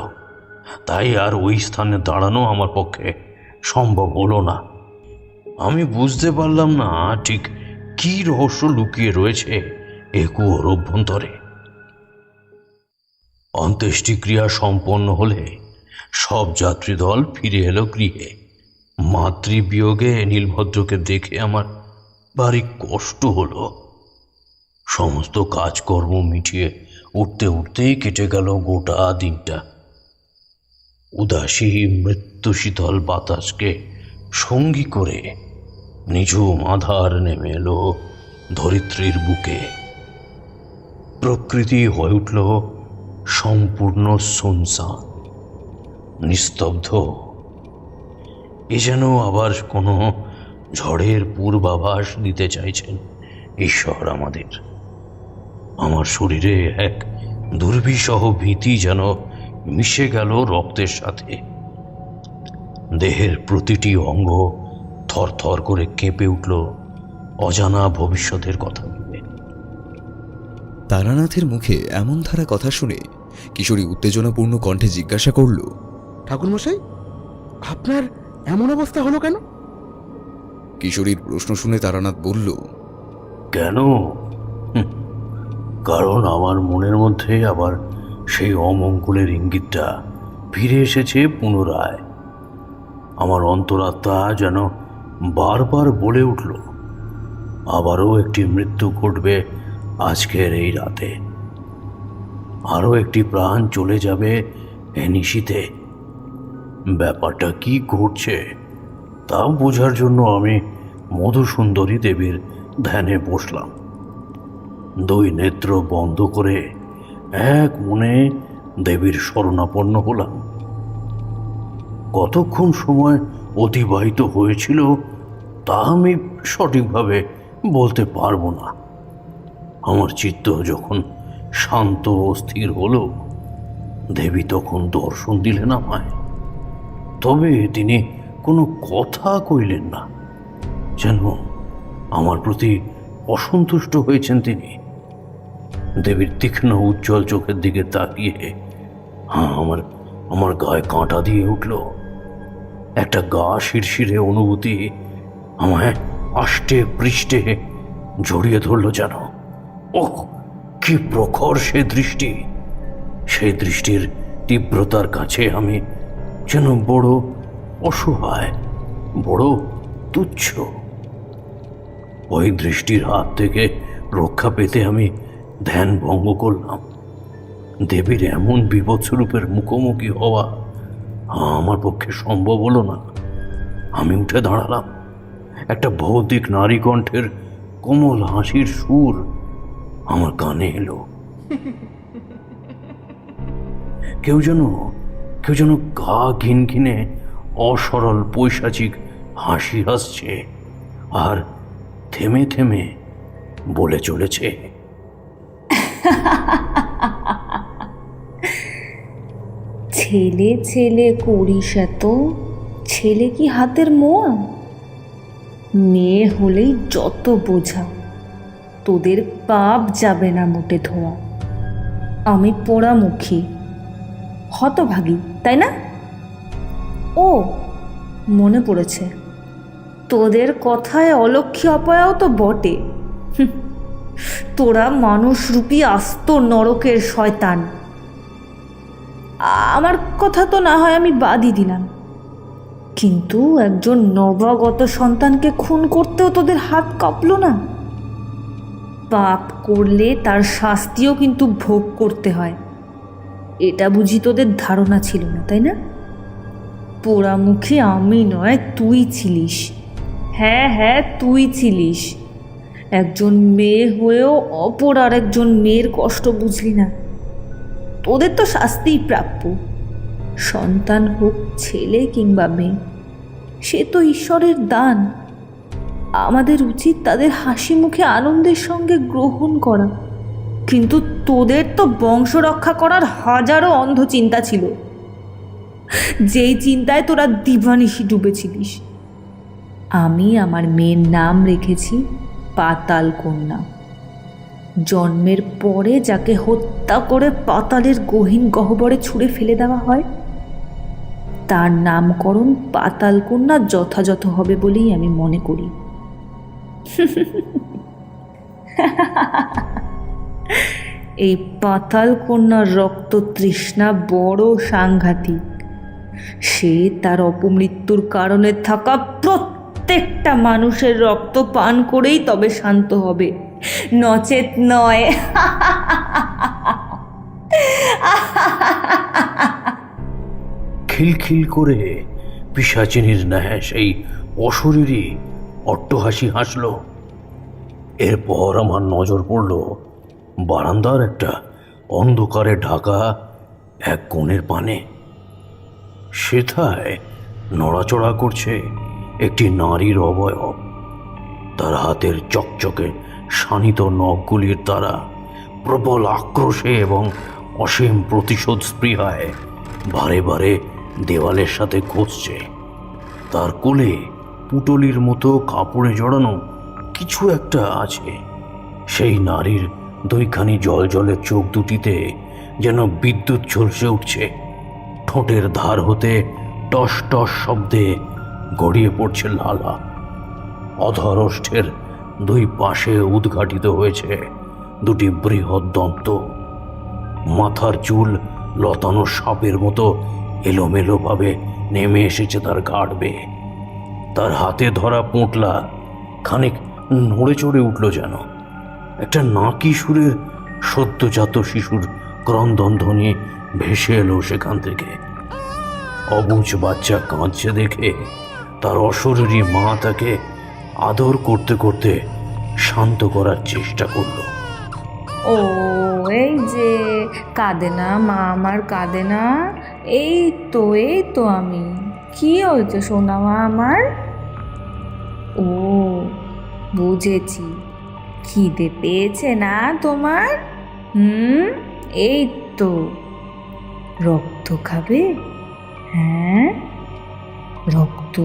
তাই আর ওই স্থানে দাঁড়ানো আমার পক্ষে সম্ভব হলো না। আমি বুঝতে পারলাম না ঠিক কি রহস্য লুকিয়ে রয়েছে এ কুয়োর অভ্যন্তরে। অন্ত্যেষ্টিক্রিয়া সম্পন্ন হলে সব যাত্রীদল ফিরে এলো গৃহে। মাতৃবিয়োগে নীলভদ্রকে দেখে আমার ভারী কষ্ট হলো। সমস্ত কাজকর্ম মিটিয়ে উঠতে উঠতেই কেটে গেল গোটা দিনটা। উদাসী মৃত্যু শীতল বাতাসকে সঙ্গী করে নিঝুম আধার নেমে এলো ধরিত্রীর বুকে। প্রকৃতি হয়ে উঠল সম্পূর্ণ শুনশান, নিস্তব্ধ। এ যেন আবার কোনো ঝড়ের পূর্বাভাস দিতে চাইছেন ঈশ্বর আমাদের। আমার শরীরে এক দুর্বিষহ ভীতি যেন মিশে গেল রক্তের সাথে। দেহের প্রতিটি অঙ্গ থরথর করে কেঁপে উঠল অজানা ভবিষ্যতের কথা ভেবে। তারানাথের মুখে এমন ধারা কথা শুনে কিশোরী উত্তেজনাপূর্ণ কণ্ঠে জিজ্ঞাসা করল, ঠাকুরমশাই, আপনার এমন অবস্থা হলো কেন? কিশোরীর প্রশ্ন শুনে তারানাথ বলল, কেন? কারণ আমার মনের মধ্যে আবার সেই অমঙ্গলের ইঙ্গিতটা ফিরে এসেছে পুনরায়। আমার অন্তরাত্মা যেন বারবার বলে উঠল, আবারও একটি মৃত্যু ঘটবে আজকের এই রাতে, আরও একটি প্রাণ চলে যাবে এ নিশীথে। ব্যাপারটা কি ঘটছে তা বোঝার জন্য আমি মধুসুন্দরী দেবীর ধ্যানে বসলাম। দুই নেত্র বন্ধ করে এক মনে দেবীর শরণাপন্ন হলাম। কতক্ষণ সময় অতিবাহিত হয়েছিল তা আমি সঠিকভাবে বলতে পারবো না। আমার চিত্ত যখন শান্ত ও স্থির হলো, দেবী তখন দর্শন দিলেন আমায়। তবে তিনি কোনো কথা কইলেন না, যেন আমার প্রতি অসন্তুষ্ট হয়েছেন তিনি। দেবীর তীক্ষ্ণ উজ্জ্বল চোখের দিকে তাকিয়ে আমার গায়ে কাঁটা দিয়ে উঠল। একটা গা শিরশিরে অনুভূতি আমায় আষ্টে পৃষ্ঠে জড়িয়ে ধরল যেন। ওহ, কি প্রখর সে দৃষ্টি! সেই দৃষ্টির তীব্রতার কাছে আমি যেন বড় অসহায়, বড় তুচ্ছ। ওই দৃষ্টির হাত থেকে রক্ষা পেতে আমি ধ্যান ভঙ্গ করলাম। দেবীর এমন বিভৎসরূপের মুখোমুখি হওয়া আমার পক্ষে সম্ভব হলো না। আমি উঠে দাঁড়ালাম। একটা ভৌতিক নারী কণ্ঠের কোমল হাসির সুর আমার কানে এলো। কেউ যেন গা ঘিনঘিনে অসরল পৈশাচিক হাসি হাসছে আর থেমে থেমে বলে চলেছে, ছেলে ছেলে করিস এত, ছেলে কি হাতের মোয়া? মেয়ে হলেই যত বোঝা, তোদের পাপ যাবে না মোটে ধোয়া। আমি পোড়ামুখী হতভাগী, তাই না? ও মনে পড়েছে, তোদের কথায় অলক্ষ্মী অপয়াও তো বটে। তোরা মানুষরূপী আস্ত নরকের শয়তান। আমার কথা তো না হয় আমি বাদই দিলাম, কিন্তু একজন নবাগত সন্তানকে খুন করতেও তোদের হাত কাঁপলো না? পাপ করলে তার শাস্তিও কিন্তু ভোগ করতে হয়, এটা বুঝি তোদের ধারণা ছিল না, তাই না? পোড়ামুখী আমি নয়, তুই ছিলিস। হ্যাঁ হ্যাঁ, তুই ছিলিস। একজন মেয়ে হয়েও অপর আর একজন মেয়ের কষ্ট বুঝলি না। তোদের তো শাস্তিই প্রাপ্য, সন্তান হোক ছেলে কিংবা মেয়ে, সে তো ঈশ্বরের দান। আমাদের উচিত তাদের হাসি মুখে আনন্দের সঙ্গে গ্রহণ করা, কিন্তু তোদের তো বংশ রক্ষা করার হাজারো অন্ধ চিন্তা ছিল, যেই চিন্তায় তোরা দিবানিশি ডুবেছিলিস। আমি আমার মেয়ের নাম রেখেছি পাতাল কন্যা। জন্মের পরে যাকে হত্যা করে পাতালের গহীন গহ্বরে ছুঁড়ে ফেলে দেওয়া হয়, তার নামকরণ পাতাল কন্যা যথাযথ হবে বলেই আমি মনে করি। এই পাতাল কন্যার রক্ত তৃষ্ণা বড় সাংঘাতিক। সে তার অপমৃত্যুর কারণে থাকা প্রত্যেকটা মানুষের রক্ত পান করেই তবে শান্ত হবে, নচেত নয়। খিলখিল করে পিশাচিনীর ন্যায় সেই অশরীরী অট্টহাসি হাসল। এরপর আমার নজর পড়ল বারান্দার একটা অন্ধকারে ঢাকা এক কোণের পানে। সেথায় নড়াচড়া করছে একটি নারীর অবয়ব। তার হাতের চকচকে শানিত নখগুলির দ্বারা প্রবল আক্রোশে এবং অসীম প্রতিশোধ স্পৃহায় বারে বারে দেওয়ালের সাথে ঘষছে। তার কোলে পুটলির মতো কাপড়ে জড়ানো কিছু একটা আছে। সেই নারীর দুইখানি জলজলে চোখ দুটিতে যেন বিদ্যুৎ ঝলসে উঠছে। ঠোঁটের ধার হতে টস টস শব্দে গড়িয়ে পড়ছে লালা। অধরষ্ঠের দুই পাশে উদ্ঘাটিত হয়েছে দুটি বৃহৎ দন্ত। মাথার চুল লতানো সাপের মতো এলোমেলোভাবে নেমে এসেছে তার ঘাড় বেয়ে। তার হাতে ধরা পোঁটলা খানিক নড়ে চড়ে উঠল, যেন একটা নাকি সুরের সদ্যজাত শিশুর ক্রন্দন ধ্বনি ভেসে এলো সেখান থেকে। অবুঝ বাচ্চা কাঁদছে দেখে তার অশরীরী মা তাকে আদর করতে করতে শান্ত করার চেষ্টা করলো। ও এই যে, কাঁদে না মা আমার, কাঁদে না। এই তো আমি। কি হয়েছে সোনা মা আমার? ও বুঝেছি, খিদে পেয়েছে না তোমার? এই তো, রক্ত খাবে? হ্যাঁ, রক্ত,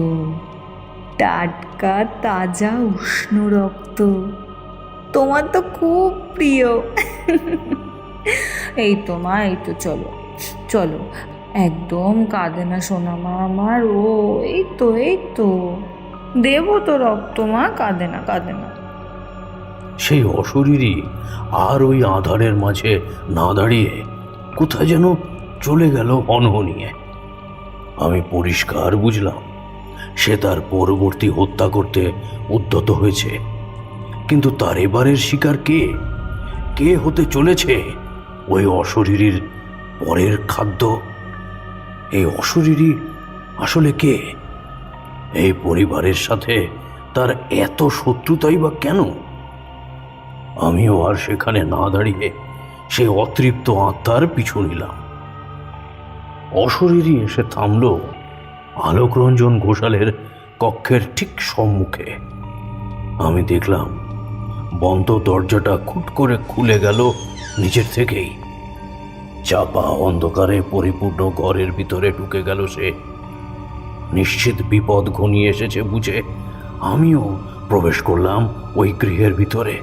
টাটকা তাজা উষ্ণ রক্ত, তোমার তো খুব প্রিয়। এই তো মা, এই তো, চলো চলো, একদম কাঁদে না সোনা মা আমার। ও এই তো দেবো তো রক্ত মা, কাঁদে না কাঁদে না। সেই অশরীরী আর ওই আধারের মাঝে না দাঁড়িয়ে কোথায় যেন চলে গেল অনহনিয়ে। আমি পরিষ্কার বুঝলাম সে তার পরবর্তী হত্যা করতে উদ্যত হয়েছে। কিন্তু তার এবারের শিকার কে? কে হতে চলেছে ওই অশরীরীর পরের খাদ্য? এই অশরীরী আসলে কে? এই পরিবারের সাথে তার এত শত্রুতাই বা কেন? আমিও আর সেখানে না দাঁড়িয়ে সেই অতৃপ্ত আত্মার পিছু নিলাম। অশরীরী এসে থামল আলোকরঞ্জন ঘোষালের কক্ষের ঠিক সম্মুখে। আমি দেখলাম বন্ধ দরজাটা খুট করে খুলে গেল নিজের থেকেই। চাপা অন্ধকারে পরিপূর্ণ ঘরের ভিতরে ঢুকে গেল সে। নিশ্চিত বিপদ ঘনিয়ে এসেছে বুঝে আমিও প্রবেশ করলাম ওই গৃহের ভিতরে।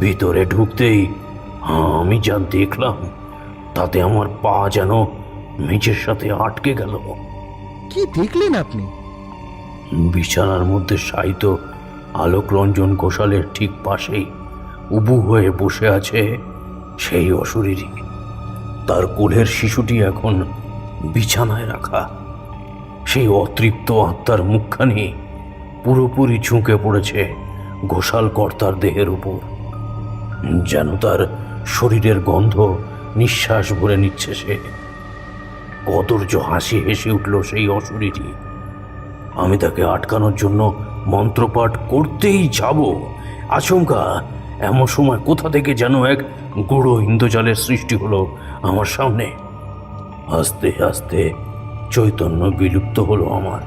ভিতরে ঢুকতেই আমি যা দেখলাম তাতে আমার পা যেন মেঝের সাথে আটকে গেল। কি দেখলেন আপনি? বিছানার মধ্যে শায়িত আলোকরঞ্জন ঘোষালের ঠিক পাশেই উবু হয়ে বসে আছে সেই অশরীরী। তার কোলের শিশুটি এখন বিছানায় রাখা। সেই অতৃপ্ত আত্মার মুখখানি পুরোপুরি ঝুঁকে পড়েছে ঘোষাল কর্তার দেহের উপর, যেন তার শরীরের গন্ধ নিঃশ্বাস ভরে নিচ্ছে সে। কদর্য হাসি হেসে উঠল সেই অশরীরী। আমি তাকে আটকানোর জন্য মন্ত্রপাঠ করতেই যাব, আচমকা এমন সময় কোথা থেকে যেন এক গুঁড়ো ইন্দ্রজালের সৃষ্টি হলো আমার সামনে। আস্তে আস্তে চৈতন্য বিলুপ্ত হলো আমার।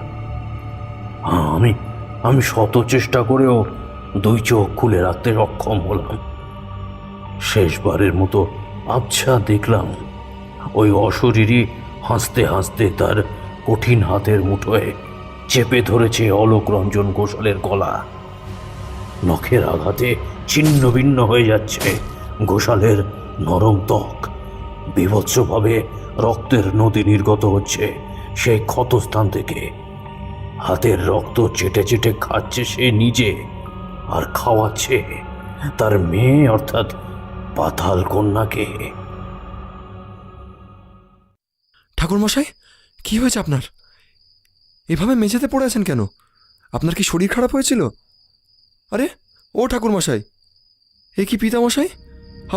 আমি শত চেষ্টা করেও দুই চোখ খুলে রাখতে সক্ষম হলাম। শেষবারের মতো আবছা দেখলাম ওই অশরীরী হাসতে হাসতে তার কঠিন হাতের মুঠোয় চেপে ধরেছে অলোকরঞ্জন ঘোষালের গলা। নখের আঘাতে ছিন্ন ভিন্ন হয়ে যাচ্ছে ঘোষালের নরম ত্বক। বীভৎসভাবে রক্তের নদী নির্গত হচ্ছে সেই ক্ষতস্থান থেকে। হাতের রক্ত চেটে চেটে খাচ্ছে সে নিজে, আর খাওয়াচ্ছে তার মেয়ে অর্থাৎ পাতাল কন্যাকে। ঠাকুরমশাই, কি হয়েছে আপনার? এভাবে মেঝেতে পড়ে আছেন কেন? আপনার কি শরীর খারাপ হয়েছিল? আরে ও ঠাকুরমশাই, এ কি পিতামশাই,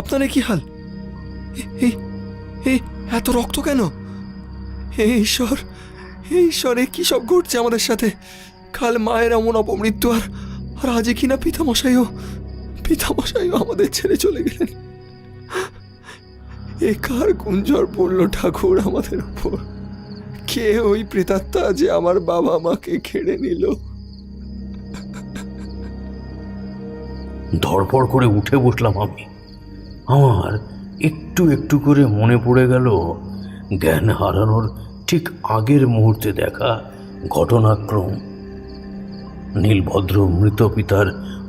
আপনার এ কি হাল? এই এই এত রক্ত কেন? হে ঈশ্বর, হে ঈশ্বর, এ কি সব ঘটছে আমাদের সাথে? কাল মায়ের এমন অপমৃত্যু, আর আজই কিনা পিতামশাইও আমাদের ছেড়ে চলে গেলেন। এ কার গুঞ্জর পড়লো ঠাকুর আমাদের উপর? কে ওই প্রেতাত্মা যে আমার বাবা মাকে কেড়ে নিল? ধড়পড় করে উঠে বসলাম আমি। আমার একটু একটু করে মনে পড়ে গেল জ্ঞান হারানোর ঠিক আগের মুহূর্তে দেখা ঘটনাক্রম। নীলভদ্র মৃত পিতার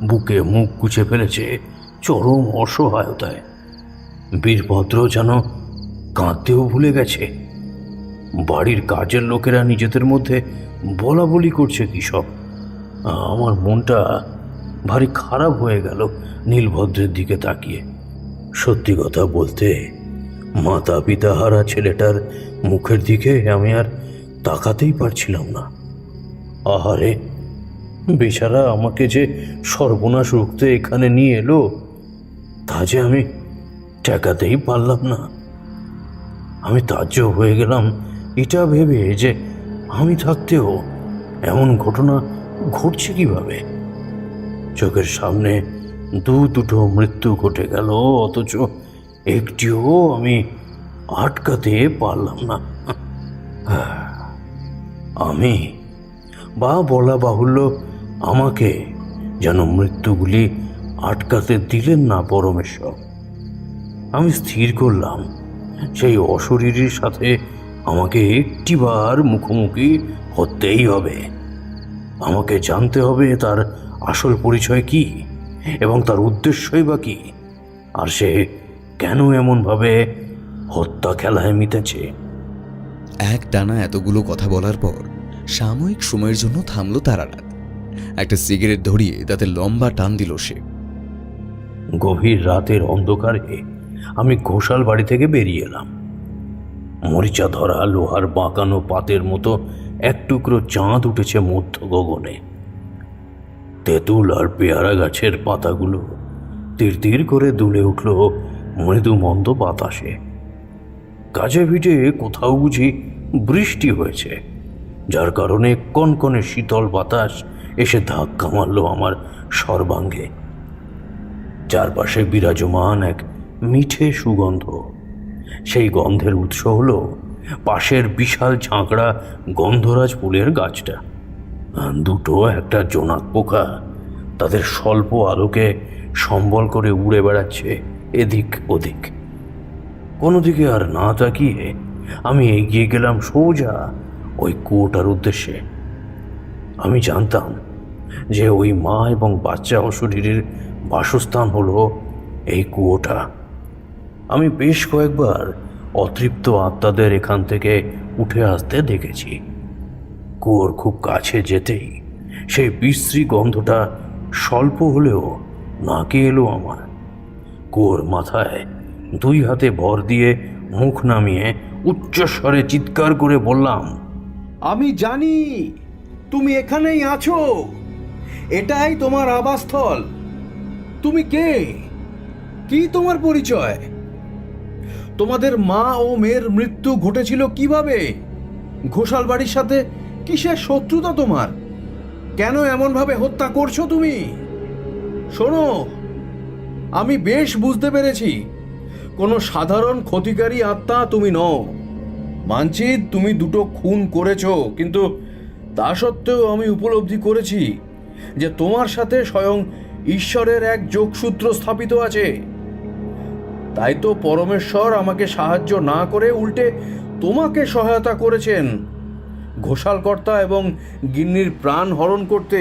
বুকে মুখ গুছে ফেলেছে চরম অসহায়তায়। বীরভদ্র যেন কাঁদতেও ভুলে গেছে। বাড়ির কাজের লোকেরা নিজেদের মধ্যে বলা বলি করছে কি সব। আমার মনটা ভারী খারাপ হয়ে গেল নীলভদ্রের দিকে তাকিয়ে। সত্যি কথা বলতে, মাতা পিতা হারা ছেলেটার মুখের দিকে আমি আর তাকাতেই পারছিলাম না। আহারে, বেচারা আমাকে যে সর্বনাশ রুখতে এখানে নিয়ে এলো তা যে আমি ঠেকাতেই পারলাম না। আমি তাজ্জব হয়ে গেলাম এটা ভেবে যে আমি থাকতেও এমন ঘটনা ঘটছে কিভাবে। চোখের সামনে দুটো মৃত্যু ঘটে গেল, অথচ একটিও আমি আটকাতে পারলাম না। আমি বা বলা বাহুল্য, আমাকে যেন মৃত্যুগুলি আটকাতে দিলেন না পরমেশ্বর। আমি স্থির করলাম সেই অশরীরীর সাথে আমাকে একটিবার মুখোমুখি হতেই হবে। আমাকে জানতে হবে তার আসল পরিচয় কি এবং তার উদ্দেশ্যই বা কি, আর সে কেন এমনভাবে হত্যা খেলায় মিতেছে। এক টানা এতগুলো কথা বলার পর সাময়িক সময়ের জন্য থামল তারানাথ। একটা সিগারেট ধরিয়ে তাতে লম্বা টান দিল সে। গভীর রাতের অন্ধকারে আমি ঘোষাল বাড়ি থেকে বেরিয়ে এলাম। মরিচা ধরা লোহার বাঁকানো পাতের মতো এক টুকরো চাঁদ উঠেছে মধ্য গগনে। তেঁতুল আর পেয়ারা গাছের পাতাগুলো তীর তীর করে দুলে উঠল মৃদু মন্দ বাতাসে। কাছে পিঠে কোথাও বুঝি বৃষ্টি হয়েছে, যার কারণে কনকনে শীতল বাতাস এসে ধাক্কা মারল আমার সর্বাঙ্গে। চারপাশে বিরাজমান এক মিঠে সুগন্ধ। সেই গন্ধের উৎস হলো পাশের বিশাল ঝাঁকড়া গন্ধরাজ ফুলের গাছটা। দুটো একটা জোনাক পোকা তাদের স্বল্প আলোকে সম্বল করে উড়ে বেড়াচ্ছে এদিক ওদিক। কোনো দিকে আর না তাকিয়ে আমি এগিয়ে গেলাম সোজা ওই কুয়োটার উদ্দেশ্যে। আমি জানতাম যে ওই মা এবং বাচ্চা অশরীরের বাসস্থান হলো এই কুয়োটা। আমি বেশ কয়েকবার অতৃপ্ত আত্মাদের এখান থেকে উঠে আসতে দেখেছি। কুয়োর খুব কাছে যেতেই সেই বিশ্রী গন্ধটা স্বল্প হলেও নাকে এলো আমার। কুয়োর মাথায় দুই হাতে ভর দিয়ে মুখ নামিয়ে উচ্চস্বরে চিৎকার করে বললাম, আমি জানি তুমি এখানেই আছো, এটাই তোমার আবাসস্থল। তুমি কে? কি তোমার পরিচয়? তোমাদের মা ও মেয়ের মৃত্যু ঘটেছিল কিভাবে? ঘোষাল বাড়ির সাথে কিসের শত্রুতা তোমার? কেন এমনভাবে হত্যা করছো তুমি? শোনো, আমি বেশ বুঝতে পেরেছি কোনো সাধারণ ক্ষতিকারী আত্মা তুমি নও। মানছি তুমি দুটো খুন করেছো, কিন্তু তা সত্ত্বেও আমি উপলব্ধি করেছি যে তোমার সাথে স্বয়ং ঈশ্বরের এক যোগসূত্র স্থাপিত আছে। তাই তো পরমেশ্বর আমাকে সাহায্য না করে উল্টে তোমাকে সহায়তা করেছেন ঘোষালকর্তা এবং গিন্নির প্রাণ হরণ করতে।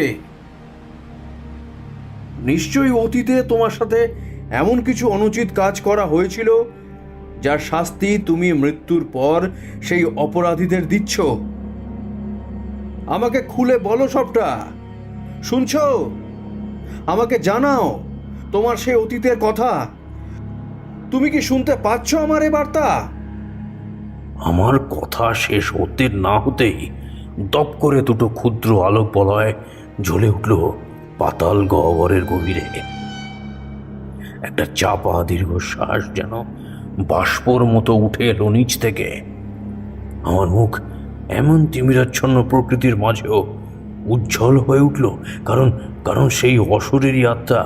নিশ্চয়ই অতীতে তোমার সাথে এমন কিছু অনুচিত কাজ করা হয়েছিল যার শাস্তি তুমি মৃত্যুর পর সেই অপরাধীদের দিচ্ছ। আমাকে খুলে বলো সবটা। শুনছো? আমাকে জানাও তোমার সেই অতীতের কথা। তুমি কি শুনতে পাচ্ছ আমার এই বার্তা? আমার কথা শেষ হতে না হতেই দপ করে দুটো ক্ষুদ্র আলোক বলয় জ্বলে উঠল পাতাল গহ্বরের গভীরে। একটা চাপা দীর্ঘশ্বাস যেন বাষ্পর মতো উঠে এলো নিচ থেকে। আমার মুখ এমন তিমিরাচ্ছন্ন প্রকৃতির মাঝেও উজ্জ্বল হয়ে উঠল, কারণ সেই অশরীরী আত্মা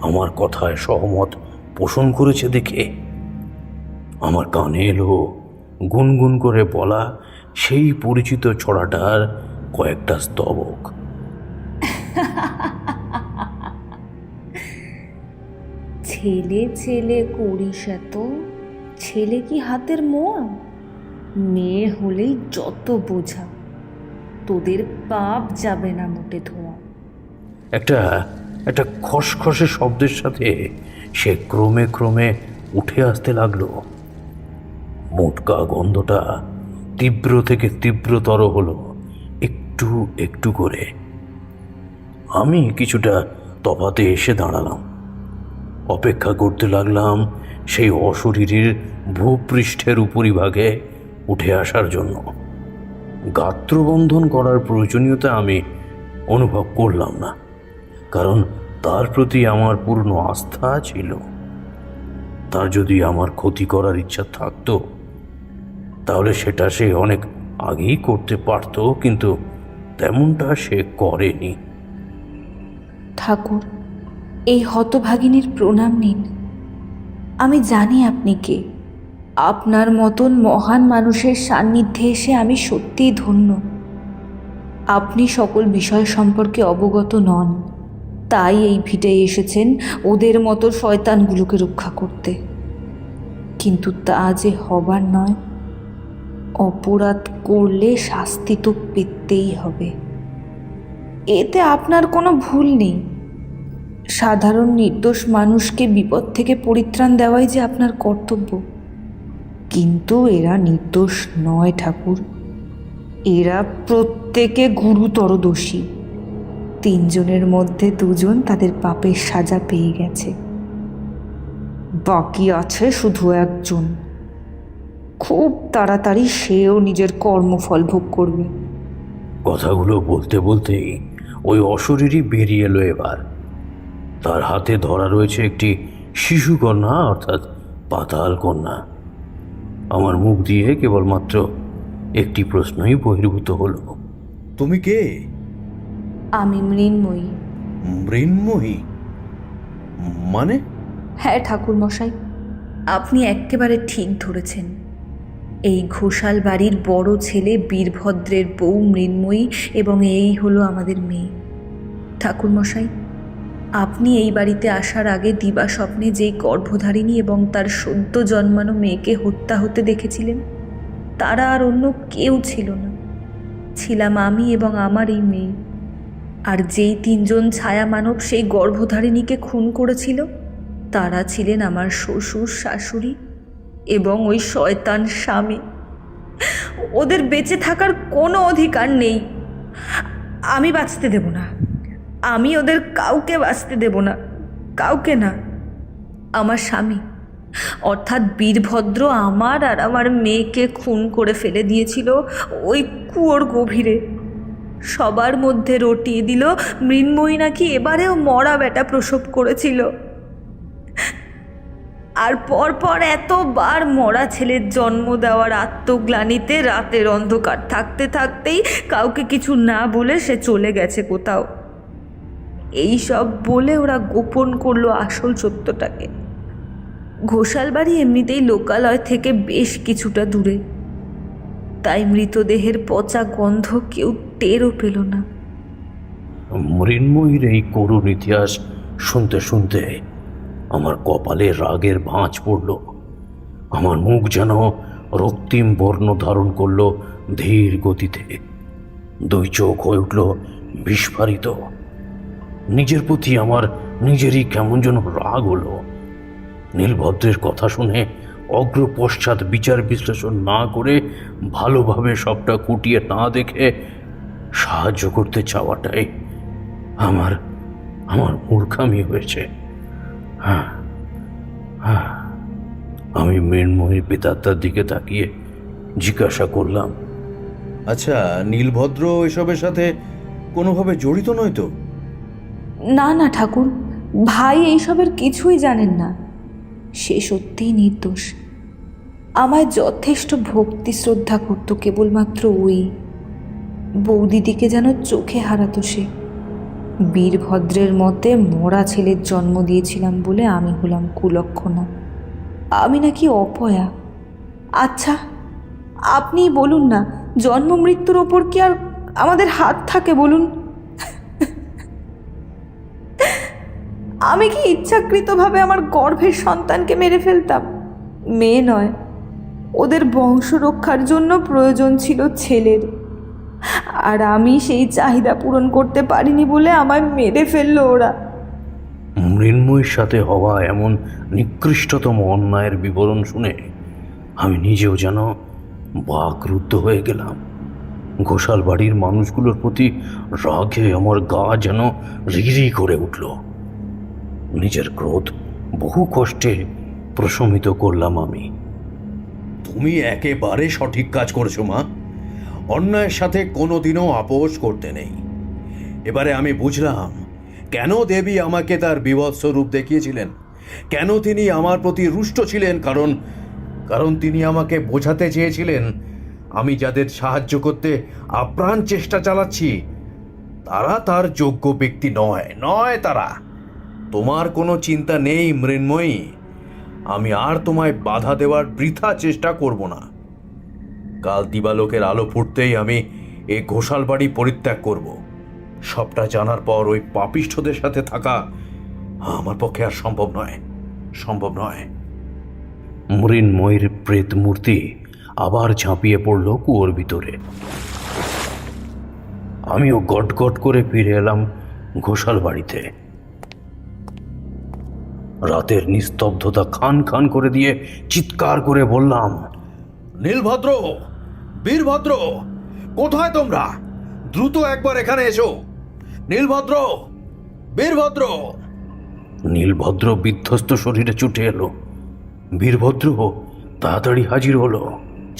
আমার কথায় সহমত পোষণ করেছে দেখে। আমার কানে এলো গুনগুন করে বলা সেই পরিচিত ছড়াটার কয়েকটা স্তবক। ছেলে ছেলে করিস এত, ছেলে কি হাতের মোয়া? মেয়ে হলেই যত বোঝা, তোদের পাপ যাবে না মোটে ধোয়া। একটা খসখসে শব্দের সাথে সে ক্রমে ক্রমে উঠে আসতে লাগলো। মোটকা গন্ধটা তীব্র থেকে তীব্রতর হলো একটু একটু করে। আমি কিছুটা তফাতে এসে দাঁড়ালাম, অপেক্ষা করতে লাগলাম সেই অশরীরীর ভূপৃষ্ঠের উপরিভাগে উঠে আসার জন্য। গাত্রবন্ধন করার প্রয়োজনীয়তা আমি অনুভব করলাম না, কারণ তার প্রতি আমার পূর্ণ আস্থা ছিল। তার যদি আমার ক্ষতি করার ইচ্ছা থাকতো তাহলে সেটা সে অনেক আগেই করতে পারত, কিন্তু তেমনটা সে করেনি। ঠাকুর, এই হতভাগিনীর প্রণাম নিন। আমি জানি আপনি কে। আপনার মতন মহান মানুষের সান্নিধ্যে এসে আমি সত্যিই ধন্য। আপনি সকল বিষয় সম্পর্কে অবগত নন, তাই এই ভিটে এসেছেন ওদের মতো শয়তানগুলোকে রক্ষা করতে। কিন্তু তা যে হবার নয়। অপরাধ করলে শাস্তি তো পেতেই হবে, এতে আপনার কোনো ভুল নেই। সাধারণ নির্দোষ মানুষকে বিপদ থেকে পরিত্রাণ দেওয়াই যে আপনার কর্তব্য। কিন্তু এরা নির্দোষ নয় ঠাকুর, এরা প্রত্যেকে গুরুতর দোষী। 3 জনের মধ্যে 2 জন তাদের পাপের সাজা পেয়ে গেছে, বাকি আছে শুধু 1 জন। খুব তাড়াতাড়ি সেও নিজের কর্মফল ভোগ করবে। কথাগুলো বলতে বলতেই ওই অশরীরই বেরিয়ে এলো এবার। তার হাতে ধরা রয়েছে একটি শিশুকন্যা, অর্থাৎ পাতাল কন্যা। আমার মুখ দিয়ে কেবলমাত্র একটি প্রশ্নই বহির্ভূত হলো। তুমি কে? আমি মৃন্ময়ী। মৃন্ময়ী মানে? হ্যাঁ ঠাকুরমশাই, আপনি একেবারে ঠিক ধরেছেন। এই ঘোষাল বাড়ির বড় ছেলে বীরভদ্রের বউ মৃন্ময়ী, এবং এই হলো আমাদের মেয়ে। ঠাকুরমশাই, আপনি এই বাড়িতে আসার আগে দিবা স্বপ্নে যেই গর্ভধারিণী এবং তার সদ্য জন্মানো মেয়েকে হত্যা হতে দেখেছিলেন, তারা আর অন্য কেউ ছিল না, ছিলাম আমি এবং আমার এই মেয়ে। আর যেই 3 জন ছায়া মানব সেই গর্ভধারিণীকে খুন করেছিল, তারা ছিলেন আমার শ্বশুর, শাশুড়ি এবং ওই শয়তান স্বামী। ওদের বেঁচে থাকার কোনো অধিকার নেই। আমি বাঁচতে দেব না, আমি ওদের কাউকে বাঁচতে দেব না, কাউকে না। আমার স্বামী অর্থাৎ বীরভদ্র আমার আর আমার মেয়েকে খুন করে ফেলে দিয়েছিল ওই কুয়োর গভীরে। সবার মধ্যে রটিয়ে দিল মৃন্ময়ী নাকি এবারেও মরা বেটা প্রসব করেছিল। আর পরপর এতবার মরা ছেলের জন্ম দেওয়ার আত্মগ্লানিতে রাতের অন্ধকার থাকতে থাকতেই কাউকে কিছু না বলে সে চলে গেছে কোথাও। এই সব বলে ওরা গোপন করলো আসল সত্যটাকে। ঘোষাল বাড়ি এমনিতেই লোকালয় থেকে বেশ কিছুটা দূরে, তাই মৃতদেহের পচা গন্ধ কেউ টেরও পেল না। মৃন্ময়ীর এই করুণ ইতিহাস শুনতে শুনতে আমার কপালে রাগের ভাঁজ পড়ল। আমার মুখ যেন রক্তিম বর্ণ ধারণ করলো ধীর গতিতে। 2 চোখ হয়ে উঠল বিস্ফারিত। নিজের প্রতি আমার নিজেরই কেমন যেন রাগ হলো। নীলভদ্রের কথা শুনে অগ্র পশ্চাৎ বিচার বিশ্লেষণ না করে, ভালোভাবে সবটা খুঁটিয়ে না দেখে সাহায্য করতে চাওয়াটাই আমার মূর্খামি হয়েছে। হ্যাঁ, আমি মৃন্ময়ীর পিতাত্মার দিকে তাকিয়ে জিজ্ঞাসা করলাম, আচ্ছা, নীলভদ্র এসবের সাথে কোনোভাবে জড়িত নয় তো? না না ঠাকুর, ভাই এইসবের কিছুই জানেন না। সে সত্যিই নির্দোষ। আমায় যথেষ্ট ভক্তি শ্রদ্ধা করত কেবলমাত্র ওই। বৌদিদিকে যেন চোখে হারাতো সে। বীরভদ্রের মতে মরা ছেলের জন্ম দিয়েছিলাম বলে আমি হলাম কুলক্ষণা, আমি নাকি অপয়া। আচ্ছা আপনিই বলুন না, জন্ম মৃত্যুর ওপর কি আর আমাদের হাত থাকে বলুন? আমি কি ইচ্ছাকৃতভাবে আমার গর্ভের সন্তানকে মেরে ফেলতাম? মেয়ে নয়, ওদের বংশ রক্ষার জন্য প্রয়োজন ছিল ছেলের, আর আমি সেই চাহিদা পূরণ করতে পারিনি বলে আমায় মেরে ফেললো ওরা। মৃন্ময়ীর সাথে হওয়া এমন নিকৃষ্টতম অন্যায়ের বিবরণ শুনে আমি নিজেও যেন বাকরুদ্ধ হয়ে গেলাম। ঘোষাল বাড়ির মানুষগুলোর প্রতি রাগে আমার গা যেন রিরি করে উঠল। নিজের ক্রোধ বহু কষ্টে প্রশমিত করলাম আমি। তুমি একেবারে সঠিক কাজ করেছো মা। অন্যায়ের সাথে কোনোদিনও আপোষ করতে নেই। এবারে আমি বুঝলাম কেন দেবী আমাকে তার বিভৎস রূপ দেখিয়েছিলেন, কেন তিনি আমার প্রতি রুষ্ট ছিলেন। কারণ তিনি আমাকে বোঝাতে চেয়েছিলেন আমি যাদের সাহায্য করতে আপ্রাণ চেষ্টা চালাচ্ছি তারা তার যোগ্য ব্যক্তি নয় তারা। তোমার কোনো চিন্তা নেই মৃন্ময়ী, আমি আর তোমায় বাধা দেওয়ার বৃথা চেষ্টা করব না। কাল দিবালোকের আলো ফুটতেই আমি এই ঘোষাল বাড়ি পরিত্যাগ করব। সবটা জানার পর ওই পাপিষ্ঠদের সাথে থাকা আমার পক্ষে আর সম্ভব নয়। মৃন্ময়ীর প্রেত মূর্তি আবার ঝাঁপিয়ে পড়ল কুয়োর ভিতরে। আমিও গটগট করে ফিরে এলাম ঘোষাল বাড়িতে। রাতের নিস্তব্ধতা খান খান করে দিয়ে চিৎকার করে বললাম, নীলভদ্র, বীরভদ্র, কোথায় তোমরা? দ্রুত একবার এখানে এসো। নীলভদ্র, বীরভদ্র। নীলভদ্র বিধ্বস্ত শরীরে ছুটে এলো। বীরভদ্র তাড়াতাড়ি হাজির হলো।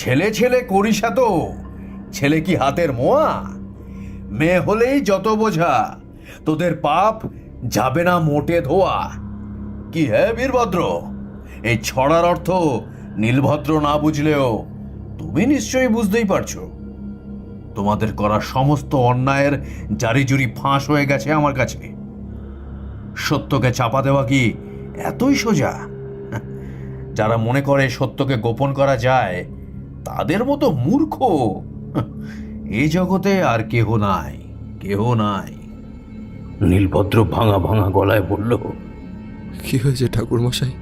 ছেলে করিস তো? ছেলে কি হাতের মোয়া? মেয়ে হলেই যত বোঝা, তোদের পাপ যাবে না মোটে ধোয়া। কি হে বীরভদ্র, এই ছড়ার অর্থ নীলভদ্র না বুঝলেও তুমি নিশ্চয়ই বুঝতেই পারছো। তোমাদের করা সমস্ত অন্যায়ের জারিজুরি ফাঁস হয়ে গেছে আমার কাছে। সত্যকে চাপা দেওয়া কি এতই সোজা? যারা মনে করে সত্যকে গোপন করা যায়, তাদের মতো মূর্খ এই জগতে আর কেহ নাই, কেহ নাই। নীলভদ্র ভাঙা ভাঙা গলায় বলল, কি হয়েছে ঠাকুরমশাই?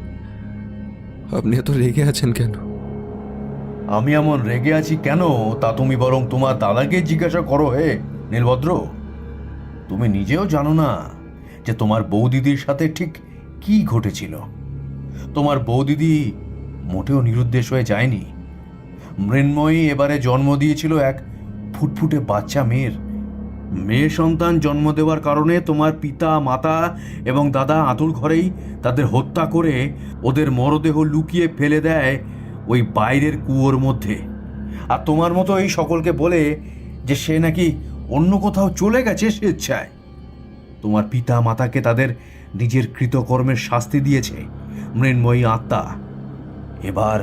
আপনি এত রেগে আছেন কেন? আমি এমন রেগে আছি কেন তা তুমি বরং তোমার দাদাকে জিজ্ঞাসা করো হে নীলভদ্র। তুমি নিজেও জানো না যে তোমার বৌদিদির সাথে ঠিক কি ঘটেছিল। তোমার বৌদিদি মোটেও নিরুদ্দেশ হয়ে যায়নি। মৃন্ময়ী এবারে জন্ম দিয়েছিল এক ফুটফুটে বাচ্চা মেয়ের। মেয়ে সন্তান জন্ম দেওয়ার কারণে তোমার পিতা মাতা এবং দাদা আতুর ঘরেই তাদের হত্যা করে ওদের মরদেহ লুকিয়ে ফেলে দেয় ওই বাইরের কুয়োর মধ্যে। আর তোমার মতো এই সকলকে বলে যে সে নাকি অন্য কোথাও চলে গেছে স্বেচ্ছায়। তোমার পিতা মাতাকে তাদের নিজের কৃতকর্মের শাস্তি দিয়েছে মৃন্ময়ী আত্মা। এবার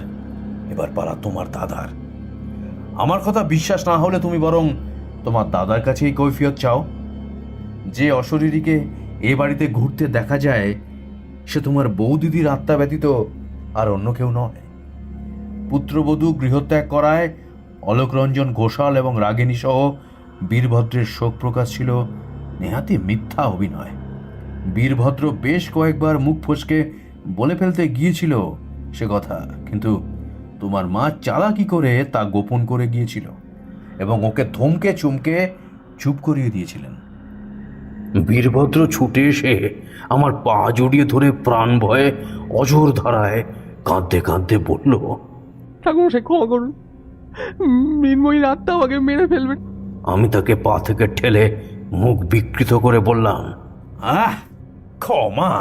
এবার পালা তোমার দাদার। আমার কথা বিশ্বাস না হলে তুমি বরং তোমার দাদার কাছেই কৈফিয়ত চাও। যে অশরীরীকে এ বাড়িতে ঘুরতে দেখা যায় সে তোমার বৌদিদির আত্মা ব্যতীত আর অন্য কেউ নয়। পুত্রবধূ গৃহত্যাগ করায় অলোকরঞ্জন ঘোষাল এবং রাগিনী সহ বীরভদ্রের শোক প্রকাশ ছিল নেহাতি মিথ্যা অভিনয়। বীরভদ্র বেশ কয়েকবার মুখ ফসকে বলে ফেলতে গিয়েছিল সে কথা, কিন্তু তোমার মা চালাকি করে তা গোপন করে গিয়েছিল এবং ওকে ধমকে চুমকে চুপ করিয়ে দিয়েছিলেন। বীরভদ্র ছুটে এসে আমার পা জড়িয়ে ধরে প্রাণ ভয়ে অঝোর ধারায় কাঁদতে কাঁদতে বলল, ঠাকুরমশাই ক্ষমা করুন, মৃন্ময়ীর আত্মা আমাকে মেরে ফেলবেন। আমি তাকে পা থেকে ঠেলে মুখ বিকৃত করে বললাম, আহ, ক্ষমা?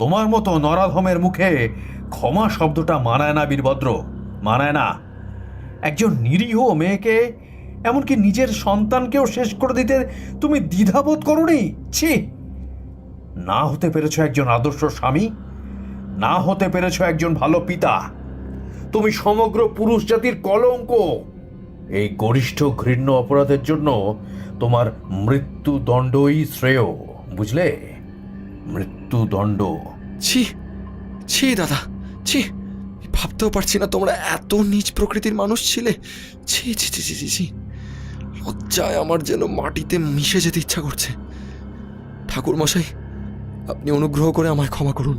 তোমার মতো নরাধমের মুখে ক্ষমা শব্দটা মানায় না বীরভদ্র, মানায় না। একজন নিরীহ মেয়েকে, এমনকি নিজের সন্তানকেও শেষ করে দিতে তুমি দ্বিধাবোধ করোনি? ছি! না হতে পেরেছ একজন আদর্শ স্বামী, না হতে পেরেছ একজন ভালো পিতা। তুমি সমগ্র পুরুষ জাতির কলঙ্ক। এই গরিষ্ঠ ঘৃণ্য অপরাধের জন্য তোমার মৃত্যুদণ্ডই শ্রেয়, বুঝলে? মৃত্যুদণ্ড। ছি ছি দাদা, ছি! ভাবতেও পারছি না তোমরা এত নীচ প্রকৃতির মানুষ ছিলে। ছি ছি ছি ছি ছি ছি! লজ্জায় আমার যেন মাটিতে মিশে যেতে ইচ্ছা করছে। ঠাকুরমশাই, আপনি অনুগ্রহ করে আমায় ক্ষমা করুন।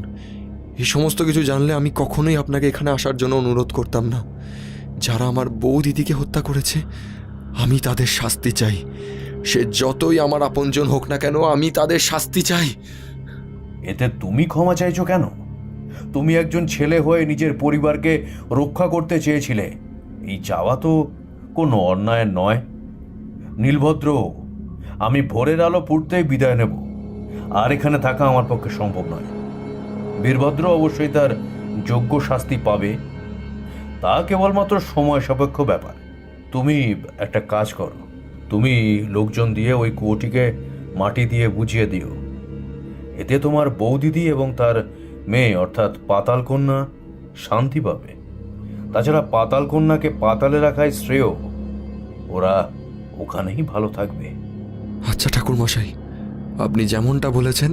এই সমস্ত কিছু জানলে আমি কখনোই আপনাকে এখানে আসার জন্য অনুরোধ করতাম না। যারা আমার বউ দিদিকে হত্যা করেছে, আমি তাদের শাস্তি চাই। সে যতই আমার আপনজন হোক না কেন, আমি তাদের শাস্তি চাই। এতে তুমি ক্ষমা চাইছো কেন? তুমি একজন ছেলে হয়ে নিজের পরিবারকে রক্ষা করতে চেয়েছিলে। এই চাওয়া তো কোনো অন্যায় নয়। নীলভদ্র, আমি ভোরের আলো ফুটতেই বিদায় নেব। আর এখানে থাকা আমার পক্ষে সম্ভব নয়। বীরভদ্র অবশ্যই তার যোগ্য শাস্তি পাবে, তা কেবলমাত্র সময় সাপেক্ষ ব্যাপার। তুমি একটা কাজ করো, তুমি লোকজন দিয়ে ওই কুয়োটিকে মাটি দিয়ে বুঝিয়ে দিও। এতে তোমার বৌদিদি এবং তার মেয়ে অর্থাৎ পাতাল কন্যা শান্তি পাবে। তাছাড়া পাতাল কন্যাকে পাতালে রাখাই শ্রেয়। ওরা ওখানেই ভালো থাকবে। আচ্ছা ঠাকুরমশাই, আপনি যেমনটা বলেছেন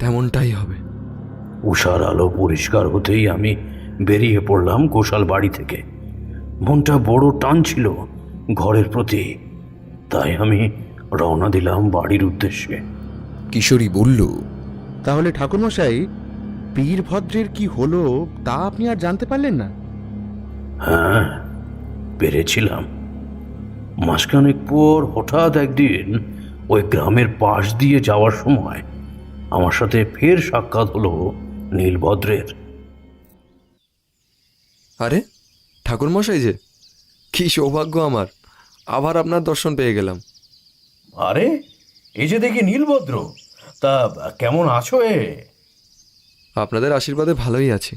তেমনটাই হবে। উষার আলো পরিষ্কার হতেই আমি বেরিয়ে পড়লাম ঘোষাল বাড়ি থেকে। মনটা বড় টান ছিল ঘরের প্রতি, তাই আমি রওনা দিলাম বাড়ির উদ্দেশ্যে। কিশোরী বলল, তাহলে ঠাকুরমশাই, বীরভদ্রের কি হলো তা আপনি আর জানতে পারলেন না? হ্যাঁ, পেরেছিলাম। মাসখানেক পর হঠাৎ একদিন ওই গ্রামের পাশ দিয়ে যাওয়ার সময় আমার সাথে ফের সাক্ষাৎ হলো নীলভদ্রের। আরে ঠাকুরমশাই যে, কি সৌভাগ্য আমার, আবার আপনার দর্শন পেয়ে গেলাম। আরে, এই যে দেখি নীলভদ্র, তা কেমন আছো? আপনাদের আশীর্বাদে ভালোই আছি।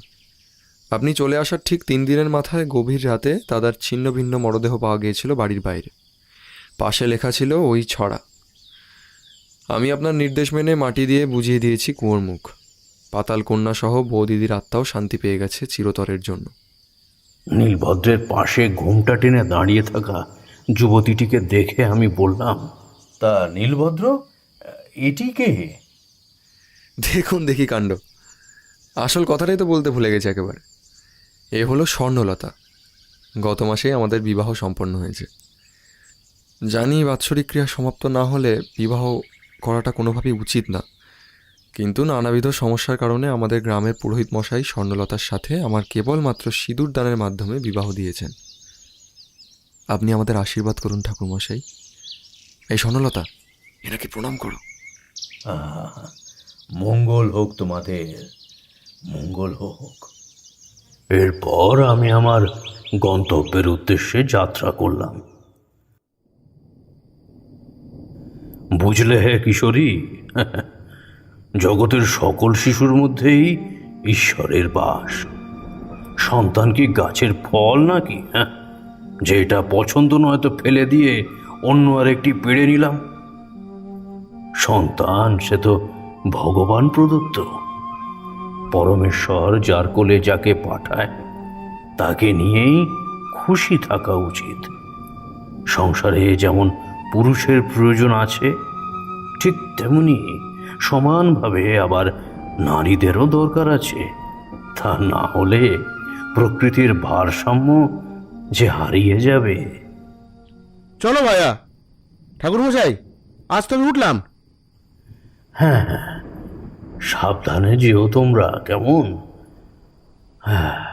আপনি চলে আসার ঠিক 3 দিনের মাথায় গভীর রাতে দাদার ছিন্ন ভিন্ন মরদেহ পাওয়া গিয়েছিল বাড়ির বাইরে। পাশে লেখা ছিল ওই ছড়া। আমি আপনার নির্দেশ মেনে মাটি দিয়ে বুঝিয়ে দিয়েছি কুয়োর মুখ। পাতাল কন্যা সহ বৌদিদির আত্মাও শান্তি পেয়ে গেছে চিরতরের জন্য। নীলভদ্রের পাশে ঘোমটা টেনে দাঁড়িয়ে থাকা যুবতীটিকে দেখে আমি বললাম, তা নীলভদ্র, এটি কে? দেখুন দেখি কাণ্ড, আসল কথাটাই তো বলতে ভুলে গেছে একেবারে। এ হলো স্বর্ণলতা। গত মাসেই আমাদের বিবাহ সম্পন্ন হয়েছে। জানি বাৎসরিক ক্রিয়া সমাপ্ত না হলে বিবাহ করাটা কোনোভাবেই উচিত না, কিন্তু নানাবিধ সমস্যার কারণে আমাদের গ্রামের পুরোহিত মশাই স্বর্ণলতার সাথে আমার কেবলমাত্র সিঁদুর দানের মাধ্যমে বিবাহ দিয়েছেন। আপনি আমাদের আশীর্বাদ করুন ঠাকুরমশাই। এই স্বর্ণলতা, এনাকে প্রণাম করো। মঙ্গল হোক তোমাদের, মঙ্গল হোক। এরপর আমি আমার গন্তব্যের উদ্দেশ্যে যাত্রা করলাম। বুঝলে হে কিশোরী, জগতের সকল শিশুর মধ্যেই ঈশ্বরের বাস। সন্তান কি গাছের ফল নাকি, হ্যাঁ, যেটা পছন্দ নয় তো ফেলে দিয়ে অন্য আরেকটি পেড়ে নিলাম? সন্তান সে তো ভগবান প্রদত্ত। পরমেশ্বর যার কোলে যাকে পাঠায় তাকে নিয়েই খুশি থাকা উচিত। সংসারে যেমন পুরুষের প্রয়োজন আছে, ঠিক তেমনি সমানভাবে আবার নারীদেরও দরকার আছে। তা না হলে প্রকৃতির ভারসাম্য যে হারিয়ে যাবে। চলো ভাইয়া। ঠাকুরমশাই, আজ তো আমি উঠলাম। হ্যাঁ, সাবধানে যেও তোমরা, কেমন? হ্যাঁ।